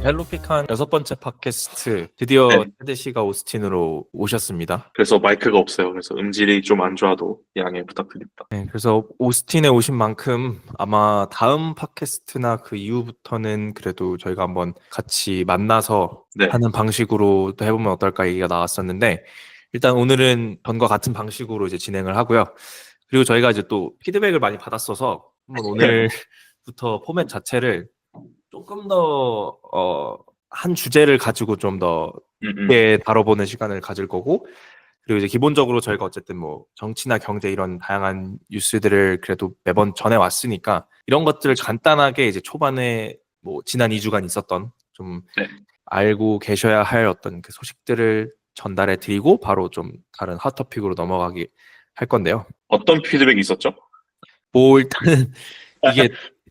헬로픽한 6번째 팟캐스트 드디어 네. 테드 씨가 오스틴으로 오셨습니다. 그래서 마이크가 없어요. 그래서 음질이 좀 안 좋아도 양해 부탁드립니다. 네, 그래서 오스틴에 오신 만큼 아마 다음 팟캐스트나 그 이후부터는 그래도 저희가 한번 같이 만나서 네. 하는 방식으로 또 해보면 어떨까 얘기가 나왔었는데 일단 오늘은 전과 같은 방식으로 이제 진행을 하고요. 그리고 저희가 이제 또 피드백을 많이 받았어서 한번 오늘부터 포맷 자체를 조금 더 한 주제를 가지고 좀 더 깊게 다뤄보는 시간을 가질 거고, 그리고 이제 기본적으로 저희가 어쨌든 뭐 정치나 경제 이런 다양한 뉴스들을 그래도 매번 전해 왔으니까 이런 것들을 간단하게 이제 초반에 뭐 지난 2주간 있었던 좀 네. 알고 계셔야 할 어떤 그 소식들을 전달해 드리고 바로 좀 다른 핫 토픽으로 넘어가기 할 건데요. 어떤 피드백이 있었죠? 뭐 일단은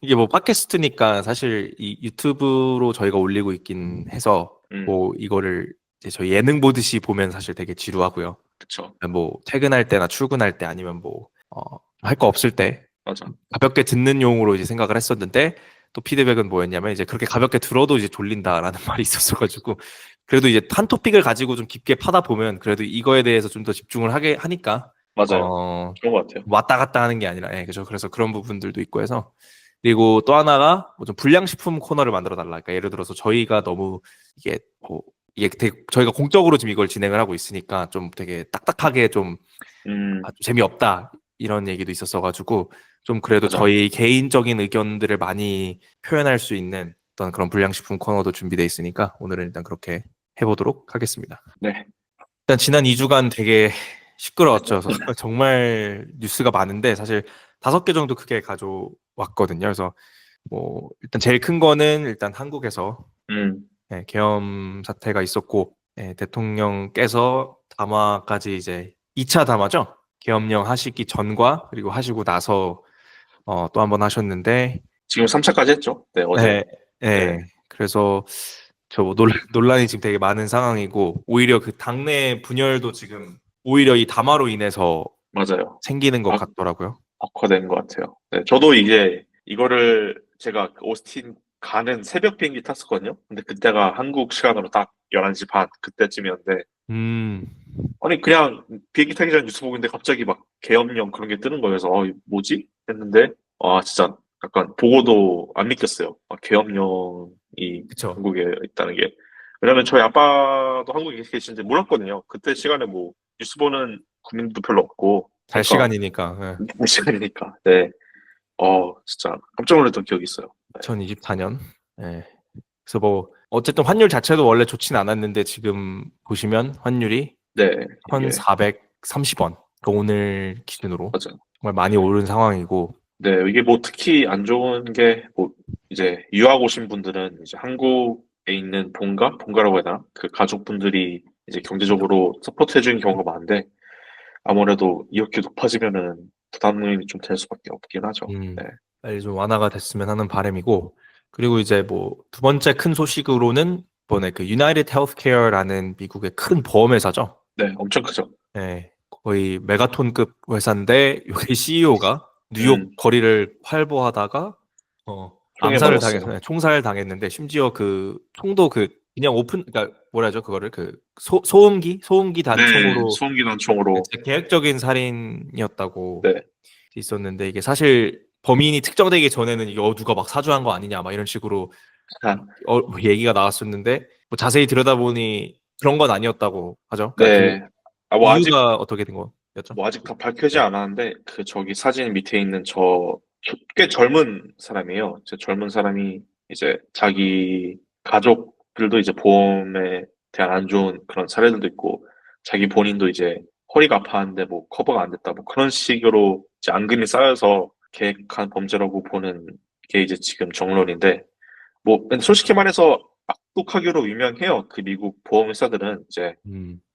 이게 뭐 팟캐스트니까 사실 이 유튜브로 저희가 올리고 있긴 해서 뭐 이거를 이제 저희 예능 보듯이 보면 사실 되게 지루하고요. 그쵸. 뭐 퇴근할 때나 출근할 때 아니면 뭐 할 거 없을 때 맞아. 가볍게 듣는 용으로 이제 생각을 했었는데 또 피드백은 뭐였냐면 이제 그렇게 가볍게 들어도 이제 졸린다라는 말이 있었어가지고 그래도 이제 한 토픽을 가지고 좀 깊게 파다 보면 그래도 이거에 대해서 좀 더 집중을 하게 하니까 맞아요. 그런 것 같아요. 왔다 갔다 하는 게 아니라 그죠. 그래서 그런 부분들도 있고 해서 그리고 또 하나가 뭐 좀 불량식품 코너를 만들어 달라. 그러니까 예를 들어서 저희가 너무 이게 뭐 이게 되게 저희가 공적으로 지금 이걸 진행을 하고 있으니까 좀 되게 딱딱하게 좀 재미없다 이런 얘기도 있었어가지고 좀 그래도 맞아. 저희 개인적인 의견들을 많이 표현할 수 있는 어떤 그런 불량식품 코너도 준비되어 있으니까 오늘은 일단 그렇게 해보도록 하겠습니다. 네. 일단 지난 2주간 되게 시끄러웠죠. 정말 뉴스가 많은데 사실 5개 정도 크게 가져왔거든요. 그래서 뭐 일단 제일 큰 거는 일단 한국에서 계엄 사태가 있었고 대통령께서 담화까지 이제 2차 담화죠. 계엄령 하시기 전과 그리고 하시고 나서 또 한 번 하셨는데 지금 3차까지 했죠. 네, 어제. 네. 그래서 저 뭐 논란이 지금 되게 많은 상황이고 오히려 그 당내 분열도 지금 오히려 이 담화로 인해서 맞아요. 생기는 것 같더라고요. 악화된 것 같아요. 네, 저도 이거를 제가 오스틴 가는 새벽 비행기 탔었거든요. 근데 그때가 한국 시간으로 딱 11시 반 그때쯤이었는데 아니 그냥 비행기 타기 전에 뉴스 보고 있는데 갑자기 막 계엄령 그런 게 뜨는 거여서 뭐지? 했는데 진짜 약간 보고도 안 믿겼어요. 계엄령이 그쵸. 한국에 있다는 게. 왜냐면 저희 아빠도 한국에 계시는데 몰랐거든요. 그때 시간에 뭐 뉴스 보는 국민도 별로 없고 잘 그러니까 시간이니까. 시간이니까. 네. 진짜 깜짝 놀랐던 기억이 있어요. 네. 2024년. 그래서 뭐 어쨌든 환율 자체도 원래 좋진 않았는데 지금 보시면 환율이 네. 1,430원. 그러니까 오늘 기준으로 맞아요. 정말 많이 오른 상황이고. 네, 이게 뭐 특히 안 좋은 게 뭐 이제 유학 오신 분들은 이제 한국에 있는 본가라고 해야 되나? 그 가족분들이 이제 경제적으로 서포트 해주는 경우가 많은데 아무래도 이렇게 높아지면은 부담이 좀 될 수밖에 없긴 하죠. 네. 빨리 좀 완화가 됐으면 하는 바람이고 그리고 이제 뭐 두 번째 큰 소식으로는 이번에 그 유나이티드 헬스케어라는 미국의 큰 보험회사죠. 네, 엄청 크죠. 네, 거의 메가톤급 회사인데 여기 CEO가 뉴욕 거리를 활보하다가 총에 암살을 맞았어요. 총살 당했는데 심지어 그 총도 그 그냥 그러니까 뭐라 하죠 그거를 그 소음기 네, 단총으로 소음기관 총으로. 계획적인 살인이었다고 네. 있었는데 이게 사실 범인이 특정되기 전에는 이게 누가 막 사주한 거 아니냐 막 이런 식으로 뭐 얘기가 나왔었는데 뭐 자세히 들여다보니 그런 건 아니었다고 하죠. 그러니까 그 네. 뭐 아직 이유가 어떻게 된 거였죠? 뭐 아직 다 밝혀지지 않았는데 그 저기 사진 밑에 있는 꽤 젊은 사람이에요. 젊은 사람이 이제 자기 가족들도 이제 보험에 대한 안 좋은 그런 사례들도 있고 자기 본인도 이제 허리가 아파하는데 뭐 커버가 안 됐다 뭐 그런 식으로 이제 앙금이 쌓여서 계획한 범죄라고 보는 게 이제 지금 정론인데 뭐 근데 솔직히 말해서 악독하기로 유명해요. 그 미국 보험회사들은 이제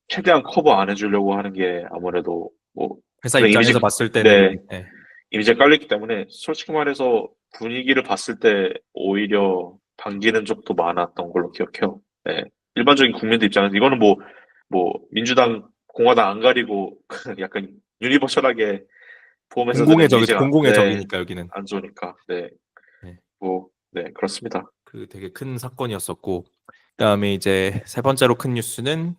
최대한 커버 안 해주려고 하는 게 아무래도 뭐 회사 그런 입장에서 봤을 네, 때는 이미지가 깔렸기 때문에 솔직히 말해서 분위기를 봤을 때 오히려 반기는 쪽도 많았던 걸로 기억해요. 네. 일반적인 국민들 입장에서 이거는 뭐 민주당, 공화당 안 가리고 약간 유니버셜하게 보험회사들은 이미지가 공공의 적이니까 여기는. 안 좋으니까 네, 네. 네, 그렇습니다. 그 되게 큰 사건이었었고, 그다음에 이제 세 번째로 큰 뉴스는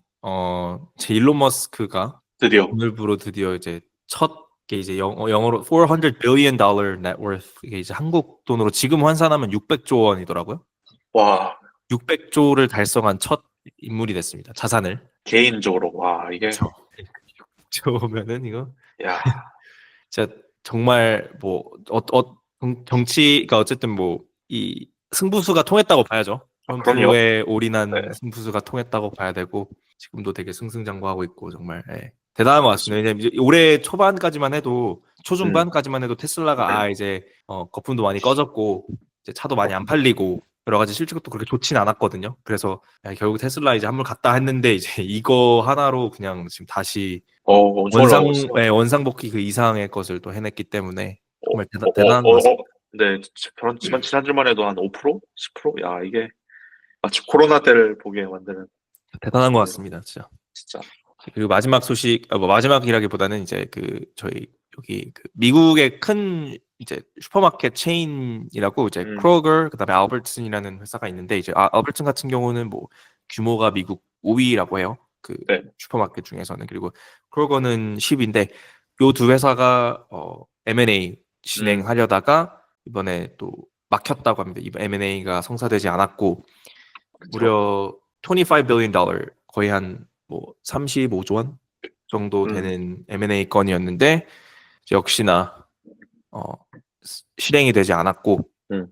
제 일론 머스크가 드디어. 오늘부로 드디어 이제 첫 게 이제 영어로 400 billion dollar net worth, 이게 이제 한국 돈으로 지금 환산하면 600조 원이더라고요. 와, 600조를 달성한 첫 인물이 됐습니다. 자산을. 개인적으로. 와, 이게, 그렇죠. 600조면은 이거 야, 진짜 정말 뭐 정치가 어쨌든 뭐 이 승부수가 통했다고 봐야죠. 그럼요. 트럼프에 네, 올인한 승부수가 통했다고 봐야 되고, 지금도 되게 승승장구하고 있고 정말 대단한 것 같습니다. 맞습니다. 왜냐면 이제 올해 초반까지만 해도 음, 초중반까지만 해도 테슬라가 이제 거품도 많이 꺼졌고 이제 차도 많이 안 팔리고 여러 가지 실적도 그렇게 좋진 않았거든요. 그래서 결국 테슬라 이제 한물 갔다 했는데 이제 이거 하나로 그냥 지금 다시 엄청 올라가고 있어요. 원상복귀 그 이상의 것을 또 해냈기 때문에 어, 정말 대단한 것 같습니다. 네, 그렇지만 지난주만 해도 한 5%? 10%? 야, 이게 마치 코로나 때를 보게 만드는, 대단한 것 같습니다, 진짜. 진짜. 그리고 마지막 소식, 뭐 마지막이라기보다는 이제 저희 여기 미국의 큰 이제 슈퍼마켓 체인이라고 이제 음, 크로거, 그다음에 알버트슨이라는 회사가 있는데, 이제 알버튼 같은 경우는 뭐 규모가 미국 5위라고 해요. 그 네, 슈퍼마켓 중에서는. 그리고 크로거는 10위인데, 요 두 회사가 M&A 음, 진행하려다가 이번에 또 막혔다고 합니다. 이번 M&A가 성사되지 않았고, 그쵸. 무려 25 billion 달러, 거의 한 뭐 35조 원 정도 음, 되는 M&A 건이었는데 역시나 어, 실행이 되지 않았고, 음,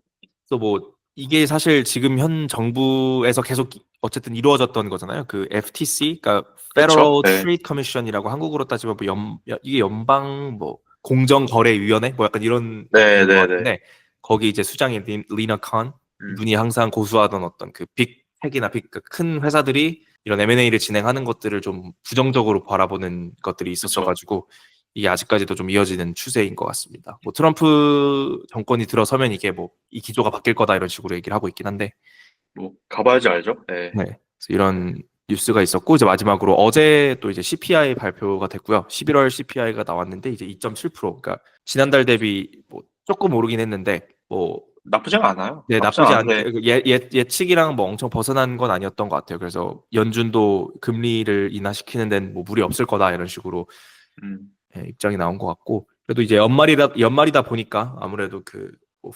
또 뭐 이게 사실 지금 현 정부에서 계속 어쨌든 이루어졌던 거잖아요. 그 FTC, 그러니까 그쵸. Federal 네, Trade Commission이라고 한국으로 따지면 뭐 이게 연방 뭐 공정거래위원회 뭐 약간 이런 네, 것 네, 네. 같은데, 거기 이제 수장인 리나 칸, 음, 이분이 항상 고수하던 어떤 그 빅텍이나 큰 회사들이 이런 M&A를 진행하는 것들을 좀 부정적으로 바라보는 것들이 그쵸. 있었어가지고 이게 아직까지도 좀 이어지는 추세인 것 같습니다. 뭐 트럼프 정권이 들어서면 이게 뭐 이 기조가 바뀔 거다 이런 식으로 얘기를 하고 있긴 한데, 뭐, 가봐야지 알죠? 네. 네. 그래서 이런 뉴스가 있었고, 이제 마지막으로 어제 또 이제 CPI 발표가 됐고요. 11월 CPI가 나왔는데 이제 2.7%, 그러니까 지난달 대비 뭐 조금 오르긴 했는데 뭐 나쁘지가 않아요. 네, 나쁘지 나쁘지 않게 않은데, 예측이랑 뭐 엄청 벗어난 건 아니었던 것 같아요. 그래서 연준도 금리를 인하시키는 데는 뭐 무리 없을 거다 이런 식으로 음, 입장이 나온 것 같고, 그래도 이제 연말이다 보니까 아무래도 그뭐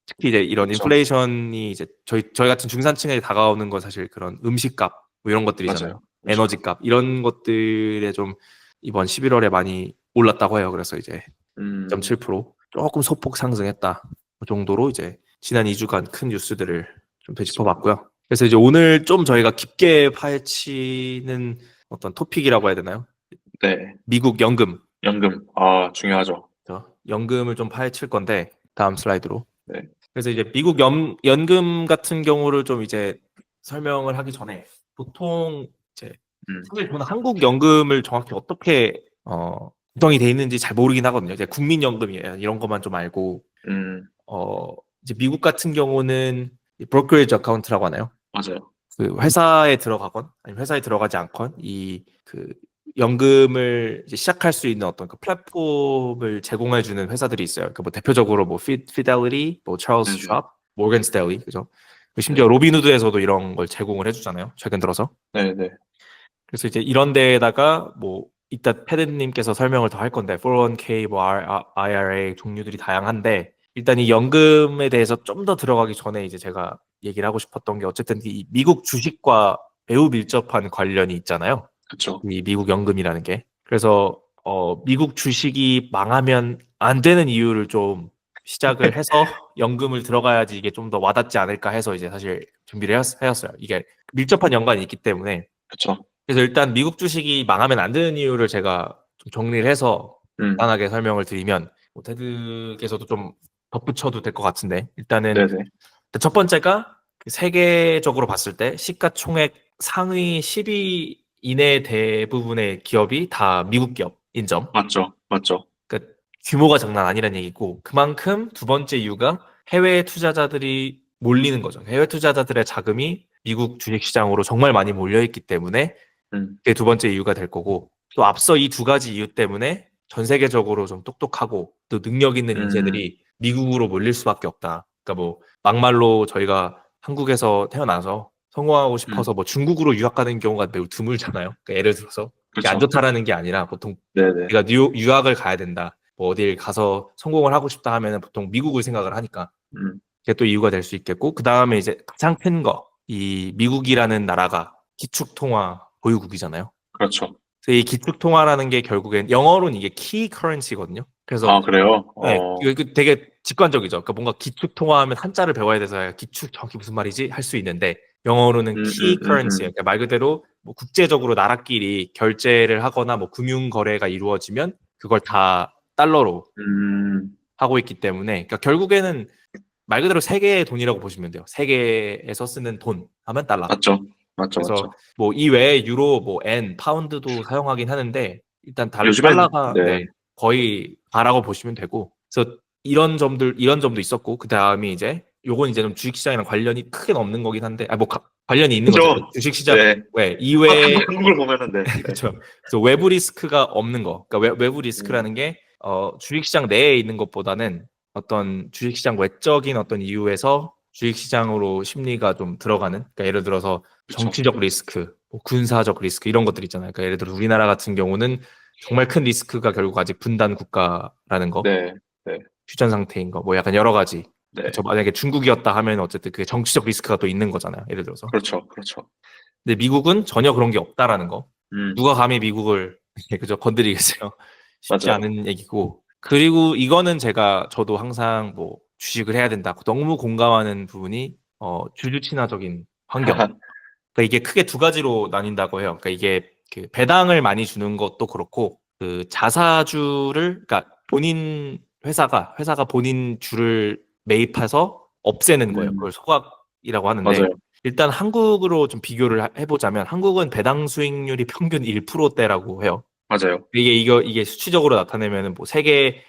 특히 이제 이런 그쵸. 인플레이션이 이제 저희 같은 중산층에 다가오는 건 사실 그런 음식값 뭐 이런 것들이잖아요. 맞아요. 음식값. 에너지값 이런 것들에 좀 이번 11월에 많이 올랐다고 해요. 그래서 이제 음, 2.7% 조금 소폭 상승했다. 그 정도로 이제 지난 2주간 큰 뉴스들을 좀 맞습니다. 되짚어봤고요. 그래서 이제 오늘 좀 저희가 깊게 파헤치는 어떤 토픽이라고 해야 되나요? 네. 미국 연금. 연금. 중요하죠. 연금을 좀 파헤칠 건데, 다음 슬라이드로. 네. 그래서 이제 미국 연금 같은 경우를 좀 이제 설명을 하기 전에, 보통 이제 음, 사실 저는 한국 연금을 정확히 어떻게 구성이 돼 있는지 잘 모르긴 하거든요. 이제 국민연금이에요. 이런 것만 좀 알고, 음, 어 이제 미국 같은 경우는 브로커리지 어카운트라고 하나요? 맞아요. 그 회사에 들어가건 아니면 회사에 들어가지 않건 이 그 연금을 이제 시작할 수 있는 어떤 그 플랫폼을 제공해 주는 회사들이 있어요. 그 뭐 대표적으로 뭐 피델리티, 뭐 찰스 네네. 촤, 모건 스탠리, 그죠? 심지어 네. 로빈후드에서도 이런 걸 제공을 해주잖아요. 최근 들어서. 네네. 그래서 이제 이런 데에다가 뭐 이따 패드님께서 설명을 더 할 건데 401k, 뭐 IRA 종류들이 다양한데, 일단 이 연금에 대해서 좀 더 들어가기 전에 이제 제가 얘기를 하고 싶었던 게, 어쨌든 이 미국 주식과 매우 밀접한 관련이 있잖아요. 그쵸. 이 미국 연금이라는 게. 그래서 미국 주식이 망하면 안 되는 이유를 좀 시작을 해서 연금을 들어가야지 이게 좀 더 와닿지 않을까 해서 이제 사실 준비를 하였어요. 이게 밀접한 연관이 있기 때문에. 그쵸. 그래서 일단 미국 주식이 망하면 안 되는 이유를 제가 좀 정리를 해서 음, 간단하게 설명을 드리면, 뭐 테드께서도 좀 덧붙여도 될 것 같은데, 일단은 네네. 첫 번째가 그 세계적으로 봤을 때 시가총액 상위 10위 이내 대부분의 기업이 다 미국 기업인 점. 맞죠. 맞죠. 그러니까 규모가 장난 아니라는 얘기고, 그만큼 두 번째 이유가 해외 투자자들이 몰리는 거죠. 해외 투자자들의 자금이 미국 주식시장으로 정말 많이 몰려있기 때문에 음, 그게 두 번째 이유가 될 거고, 또 앞서 이 두 가지 이유 때문에 전 세계적으로 좀 똑똑하고 또 능력 있는 음, 인재들이 미국으로 몰릴 수밖에 없다. 그러니까 뭐 막말로 저희가 한국에서 태어나서 성공하고 음, 싶어서 뭐 중국으로 유학 가는 경우가 매우 드물잖아요. 그러니까 예를 들어서 그게 안 그렇죠. 좋다라는 게 아니라 보통 네네. 우리가 유학을 가야 된다. 뭐 어딜 가서 성공을 하고 싶다 하면은 보통 미국을 생각을 하니까 음, 그게 또 이유가 될 수 있겠고 그 다음에 이제 가장 큰 거, 이 미국이라는 나라가 기축통화 보유국이잖아요. 그렇죠. 그래서 이 기축통화라는 게 결국엔 영어로는 이게 키 커런시거든요. 그래서 아, 그래요? 네, 이거 되게 직관적이죠. 그러니까 뭔가 기축통화하면 한자를 배워야 돼서 기축 정확히 무슨 말이지 할 수 있는데 영어로는 음, 키 음, 음, 커런시, 음, 그러니까 말 그대로 뭐 국제적으로 나라끼리 결제를 하거나 뭐 금융 거래가 이루어지면 그걸 다 달러로 음, 하고 있기 때문에 그러니까 결국에는 말 그대로 세계의 돈이라고 보시면 돼요. 세계에서 쓰는 돈 하면 달러. 맞죠. 맞죠, 그래서 맞죠. 뭐 이 외에 유로, 뭐 엔, 파운드도 사용하긴 하는데 일단 요즘엔, 달러가 네, 네, 거의 다라고 보시면 되고 그래서 이런 점도 있었고 그 다음에 이제 요건 이제 좀 주식시장이랑 관련이 크게 없는 거긴 한데 아 뭐 관련이 있는 거죠. 그죠? 주식시장 네. 왜 이외에 한국을 보면은, 네, 네. 그렇죠. 그래서 외부 리스크가 없는 거. 그러니까 외부 리스크라는 음, 게 주식시장 내에 있는 것보다는 어떤 주식시장 외적인 어떤 이유에서 주식시장으로 심리가 좀 들어가는. 그러니까 예를 들어서 그쵸. 정치적 리스크, 뭐 군사적 리스크 이런 것들 있잖아요. 그러니까 예를 들어 우리나라 같은 경우는 정말 큰 리스크가 결국 아직 분단 국가라는 거, 네, 네, 휴전 상태인 거, 뭐 약간 여러 가지. 네. 그렇죠. 만약에 중국이었다 하면 어쨌든 그 정치적 리스크가 또 있는 거잖아요. 예를 들어서. 그렇죠, 그렇죠. 근데 미국은 전혀 그런 게 없다라는 거. 음, 누가 감히 미국을 그죠 건드리겠어요. 쉽지 맞아요. 않은 얘기고. 그리고 이거는 저도 항상 뭐 주식을 해야 된다. 너무 공감하는 부분이 주주 친화적인 환경. 그러니까 이게 크게 두 가지로 나뉜다고 해요. 그러니까 이게 그 배당을 많이 주는 것도 그렇고 그 자사주를 그러니까 본인 회사가 본인 주를 매입해서 없애는 거예요. 그걸 음, 소각이라고 하는데 맞아요. 일단 한국으로 좀 비교를 해보자면 한국은 배당 수익률이 평균 1%대라고 해요. 맞아요. 이게 수치적으로 나타내면은 뭐 세계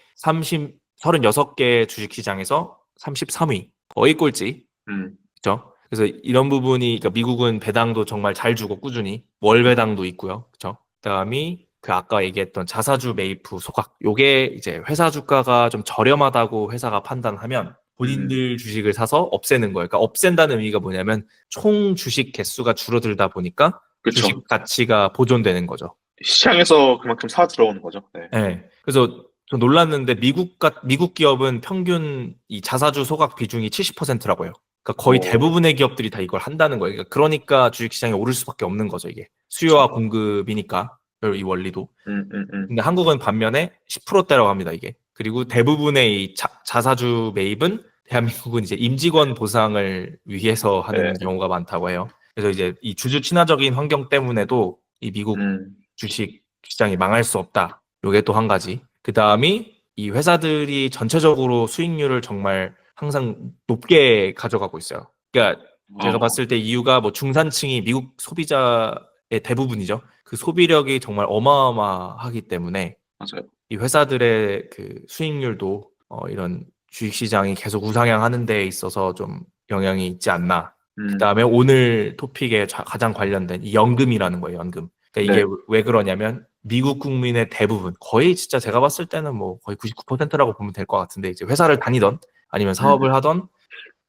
36개 주식시장에서 33위 거의 꼴찌. 음, 그죠? 그래서 이런 부분이, 그러니까 미국은 배당도 정말 잘 주고 꾸준히 월 배당도 있고요. 그죠? 그다음이 그 아까 얘기했던 자사주 매입 후 소각. 요게 이제 회사 주가가 좀 저렴하다고 회사가 판단하면 음, 본인들 주식을 사서 없애는 거예요. 그러니까 없앤다는 의미가 뭐냐면 총 주식 개수가 줄어들다 보니까 그쵸. 주식 가치가 보존되는 거죠. 시장에서 그만큼 사 들어오는 거죠. 네. 네. 그래서 좀 놀랐는데 미국 기업은 평균 이 자사주 소각 비중이 70%라고 해요. 그러니까 거의 어, 대부분의 기업들이 다 이걸 한다는 거예요. 그러니까 주식시장이 오를 수밖에 없는 거죠, 이게. 수요와 그쵸. 공급이니까, 이 원리도. 음, 음, 음, 근데 한국은 반면에 10%대라고 합니다, 이게. 그리고 대부분의 이 자사주 매입은 대한민국은 이제 임직원 보상을 위해서 하는 네. 경우가 많다고 해요. 그래서 이제 이 주주 친화적인 환경 때문에도 이 미국 음, 주식 시장이 망할 수 없다. 요게 또 한 가지. 그 다음이 이 회사들이 전체적으로 수익률을 정말 항상 높게 가져가고 있어요. 그러니까 제가 어, 봤을 때 이유가 뭐 중산층이 미국 소비자의 대부분이죠. 그 소비력이 정말 어마어마하기 때문에 맞아요. 이 회사들의 그 수익률도 이런 주식시장이 계속 우상향하는 데 있어서 좀 영향이 있지 않나. 그 음, 다음에 오늘 토픽에 가장 관련된 이 연금이라는 거예요, 연금. 그러니까 네. 이게 왜 그러냐면 미국 국민의 대부분, 거의 진짜 제가 봤을 때는 뭐 거의 99%라고 보면 될 것 같은데 이제 회사를 다니던 아니면 음, 사업을 하던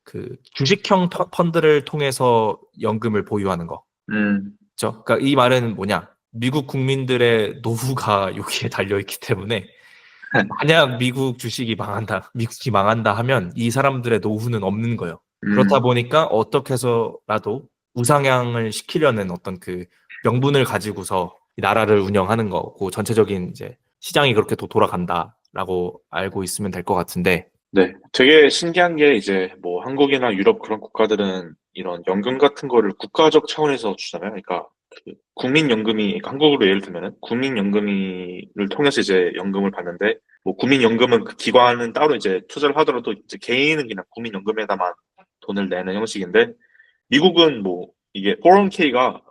그 주식형 펀드를 통해서 연금을 보유하는 거. 음, 그렇죠? 그러니까 이 말은 뭐냐? 미국 국민들의 노후가 여기에 달려 있기 때문에 만약 미국 주식이 망한다, 미국이 망한다 하면 이 사람들의 노후는 없는 거예요. 그렇다 음, 보니까 어떻게 해서라도 우상향을 시키려는 어떤 그 명분을 가지고서 이 나라를 운영하는 거고 전체적인 이제 시장이 그렇게 또 돌아간다라고 알고 있으면 될 것 같은데, 네. 되게 신기한 게 이제 뭐 한국이나 유럽 그런 국가들은 이런 연금 같은 거를 국가적 차원에서 주잖아요. 그러니까 그 국민연금이 그러니까 한국으로 예를 들면은 국민연금을 통해서 이제 연금을 받는데 뭐 국민연금은 그 기관은 따로 이제 투자를 하더라도 이제 개인은 그냥 국민연금에다만 돈을 내는 형식인데 미국은 뭐 이게 401k가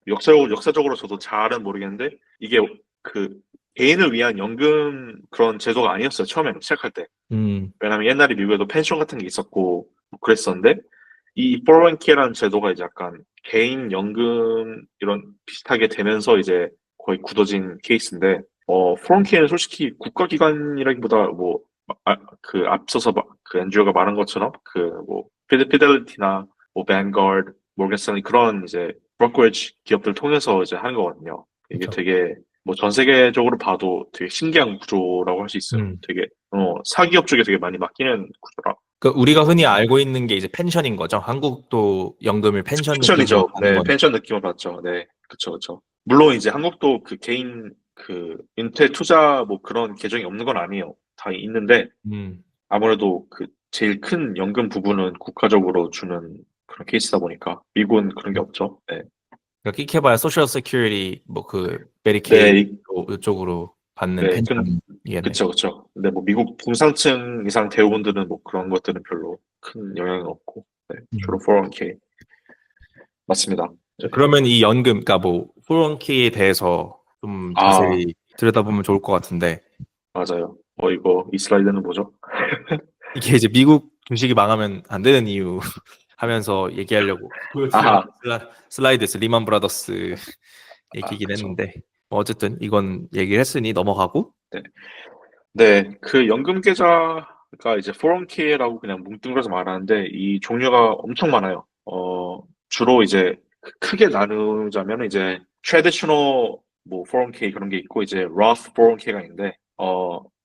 역사적으로 저도 잘은 모르겠는데 이게 그 개인을 위한 연금 그런 제도가 아니었어요. 처음에 시작할 때. 음, 왜냐면 옛날에 미국에도 펜션 같은 게 있었고 뭐 그랬었는데 이 401k라는 제도가 이제 약간 개인 연금 이런 비슷하게 되면서 이제 거의 굳어진 케이스인데 401k는 솔직히 국가기관이라기보다 뭐 그 앞서서 그 앤드류가 말한 것처럼 그 뭐 피델리티나 뭐 밴가드, 모건 스탠리 그런 이제 브로커리지 기업들 통해서 이제 하는 거거든요. 이게 그쵸. 되게 뭐 전 세계적으로 봐도 되게 신기한 구조라고 할 수 있어요. 음. 되게 사기업 쪽에 되게 많이 맡기는 구조라. 그 우리가 흔히 알고 있는 게 이제 펜션인 거죠. 한국도 연금을 펜션 느낌으로 펜션이죠. 받는 네, 거니까. 펜션 느낌을 받죠. 네, 그쵸, 그쵸. 물론 이제 한국도 그 개인 그 은퇴 투자 뭐 그런 계정이 없는 건 아니에요. 다 있는데 음. 아무래도 그 제일 큰 연금 부분은 국가적으로 주는 그런 케이스다 보니까 미국은 그런 게 없죠. 네, 그러니까 끽해봐야 소셜 세큐리티 뭐 그 메디케이드 네, 이쪽으로 받는 네, 펜션이겠네. 그쵸, 그쵸. 근데 뭐 미국 중산층 이상 대부분들은 뭐 그런 것들은 별로 큰 영향은 없고, 네, 주로 음. 401k 맞습니다. 네. 그러면 이 연금, 그러니까 뭐 401k에 대해서 좀 아, 자세히 들여다보면 좋을 것 같은데 맞아요. 이거 이 슬라이드는 뭐죠? 이게 이제 미국 주식이 망하면 안 되는 이유 하면서 얘기하려고 보여주려고 아하, 슬라이드에서 리만 브라더스 얘기긴 그쵸. 했는데 뭐 어쨌든 이건 얘기를 했으니 넘어가고. 네. 네, 그 연금 계좌가 이제 401k라고 그냥 뭉뚱그려서 말하는데 이 종류가 엄청 많아요. 주로 이제 크게 나누자면 이제 트레디셔널 뭐 401k 그런 게 있고 이제 Roth 401k가 있는데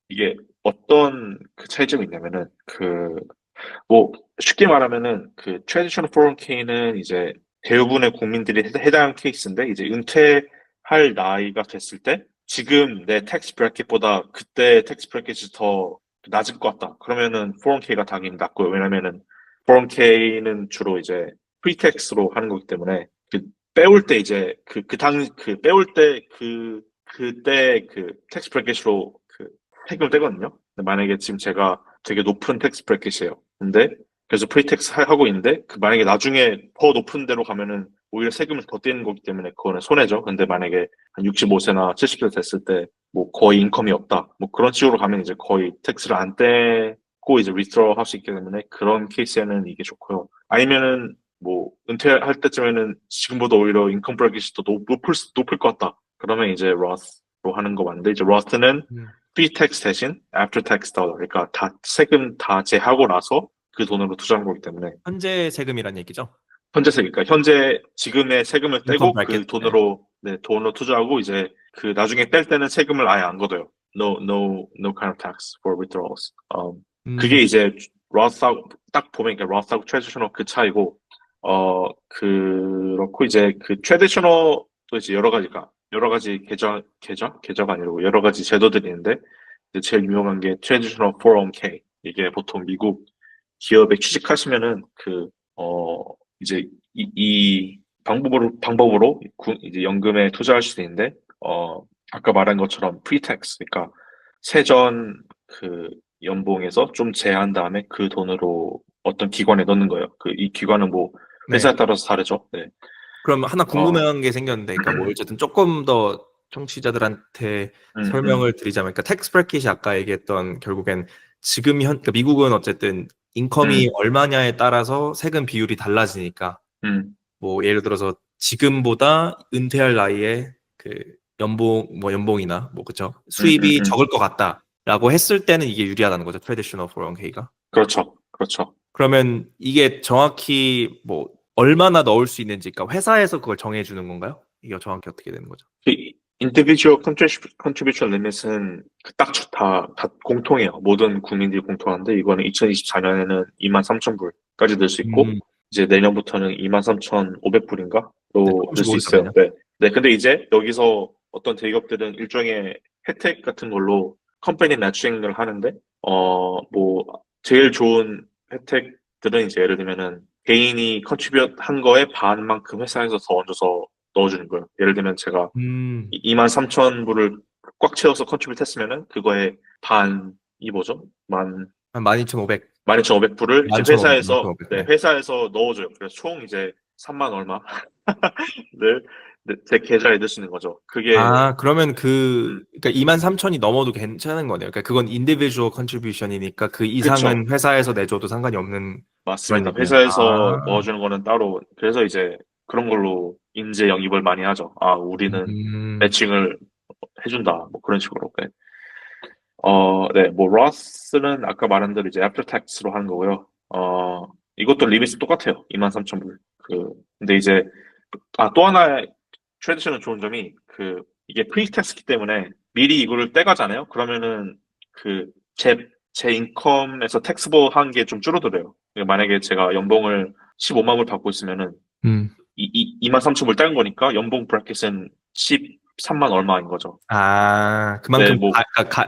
이게 어떤 그 차이점이 있냐면은 뭐 쉽게 말하면은 그 트레디셔널 401k는 이제 대부분의 국민들이 해당 케이스인데 이제 은퇴할 나이가 됐을 때 지금 내 텍스 브래킷보다 그때 텍스 브래킷이 더 낮을 것 같다. 그러면은 401k가 당연히 낮고요. 왜냐면은 401k는 주로 이제 프리텍스로 하는 거기 때문에 그 빼올 때 이제 그 빼올 때 그때 그 텍스 브래킷으로 그 세금을 떼거든요. 근데 만약에 지금 제가 되게 높은 텍스 브래킷이에요. 근데 그래서 프리텍스 하고 있는데 그 만약에 나중에 더 높은 데로 가면은 오히려 세금을 더 떼는 거기 때문에 그거는 손해죠. 근데 만약에 한 65세나 70세 됐을 때 뭐 거의 인컴이 없다. 뭐 그런 식으로 가면 이제 거의 텍스를 안 떼고 이제 위드로 할 수 있기 때문에 그런 케이스에는 이게 좋고요. 아니면은 뭐 은퇴할 때쯤에는 지금보다 오히려 인컴 브래킷이 더 높을 것 같다. 그러면 이제 로스로 하는 거 맞는데 이제 로스는 음. 프리텍스 대신 애프터 텍스 달러 그러니까 다 세금 다 제하고 나서 그 돈으로 투자한 거기 때문에 현재 세금이란 얘기죠. 현재 세금, 그러니까 현재 지금의 세금을 인컴 떼고 브래킷. 그 네. 돈으로 네, 돈으로 투자하고 이제 그 나중에 뗄 때는 세금을 아예 안 걷어요. No kind of tax for withdrawals. 그게 음. 이제 로스하고 딱 보면 그러니까 로스하고 트레디셔널 그 차이고 그렇고 이제 그 트레디셔널도 이제 여러 가지 계좌가 아니고 여러 가지 제도들이 있는데 이제 제일 유명한 게 트레디셔널 401k 이게 보통 미국 기업에 취직하시면은 어, 이제 이 방법으로 이제 연금에 투자할 수 있는데, 아까 말한 것처럼 프리텍스, 그러니까 세전 그 연봉에서 좀 제한 다음에 그 돈으로 어떤 기관에 넣는 거예요. 이 기관은 뭐 네. 회사에 따라서 다르죠. 네. 그럼 하나 어, 궁금한 게 생겼는데, 그러니까 뭐 어쨌든 조금 더 청취자들한테 음, 음, 설명을 드리자면, 그러니까 텍스 브래킷이 아까 얘기했던 결국엔 지금 그러니까 미국은 어쨌든 인컴이 음, 얼마냐에 따라서 세금 비율이 달라지니까, 음, 뭐 예를 들어서 지금보다 은퇴할 나이에 그 연봉이나 뭐 그쵸 음, 음, 수입이 음. 적을 것 같다라고 했을 때는 이게 유리하다는 거죠. 트레디셔널 401k가. 그렇죠. 그렇죠. 그러면 이게 정확히 뭐 얼마나 넣을 수 있는지, 그러니까 회사에서 그걸 정해주는 건가요? 이게 정확히 어떻게 되는 거죠? 그 individual contribution limit은 다 공통해요. 모든 국민들이 공통한데 이거는 2024년에는 23,000불까지 늘 수 있고 음, 이제 내년부터는 23,500불인가? 네, 로 늘 조금씩 수 있어요. 오르죠. 네. 네, 근데 이제 여기서 어떤 대기업들은 일종의 혜택 같은 걸로 컴퍼니 매칭을 하는데 뭐 제일 좋은 혜택들은 이제 예를 들면은 개인이 컨트리뷰트 한 거에 반만큼 회사에서 더 얹어서 넣어주는 거예요. 예를 들면 제가 음, 23,000불을 꽉 채워서 컨트리뷰트 했으면은 그거의 반이 뭐죠? 한 12,500, 12,500불을 이제 11,500, 12,500. 네, 네. 회사에서 넣어줘요. 그래서 총 이제 3만 얼마를 네, 제 계좌에 넣을 수 있는 거죠. 그게 아, 그러면 음, 그러니까 23,000이 넘어도 괜찮은 거네요. 그러니까 그건 individual contribution이니까 그 그쵸. 이상은 회사에서 내줘도 상관이 없는 그런 맞습니다. 얘기예요. 회사에서 아, 넣어주는 거는 따로 그래서 이제 그런 걸로 인재 영입을 많이 하죠. 아, 우리는 음, 매칭을 해준다. 뭐 그런 식으로. 네. 네, 뭐, 로스는 아까 말한 대로 이제 애프터 텍스로 하는 거고요. 이것도 리밋이 똑같아요. 23,000불. 근데 이제, 또 하나의 트레디션은 좋은 점이, 이게 프리텍스기 때문에 미리 이거를 떼가잖아요? 그러면은, 그, 제 인컴에서 텍스버 한 게 좀 줄어들어요. 그러니까 만약에 제가 연봉을 15만 불 받고 있으면은, 음. 23,000불 떼는 거니까 연봉 브래킷은 13만 얼마인 거죠. 네, 그만큼 뭐,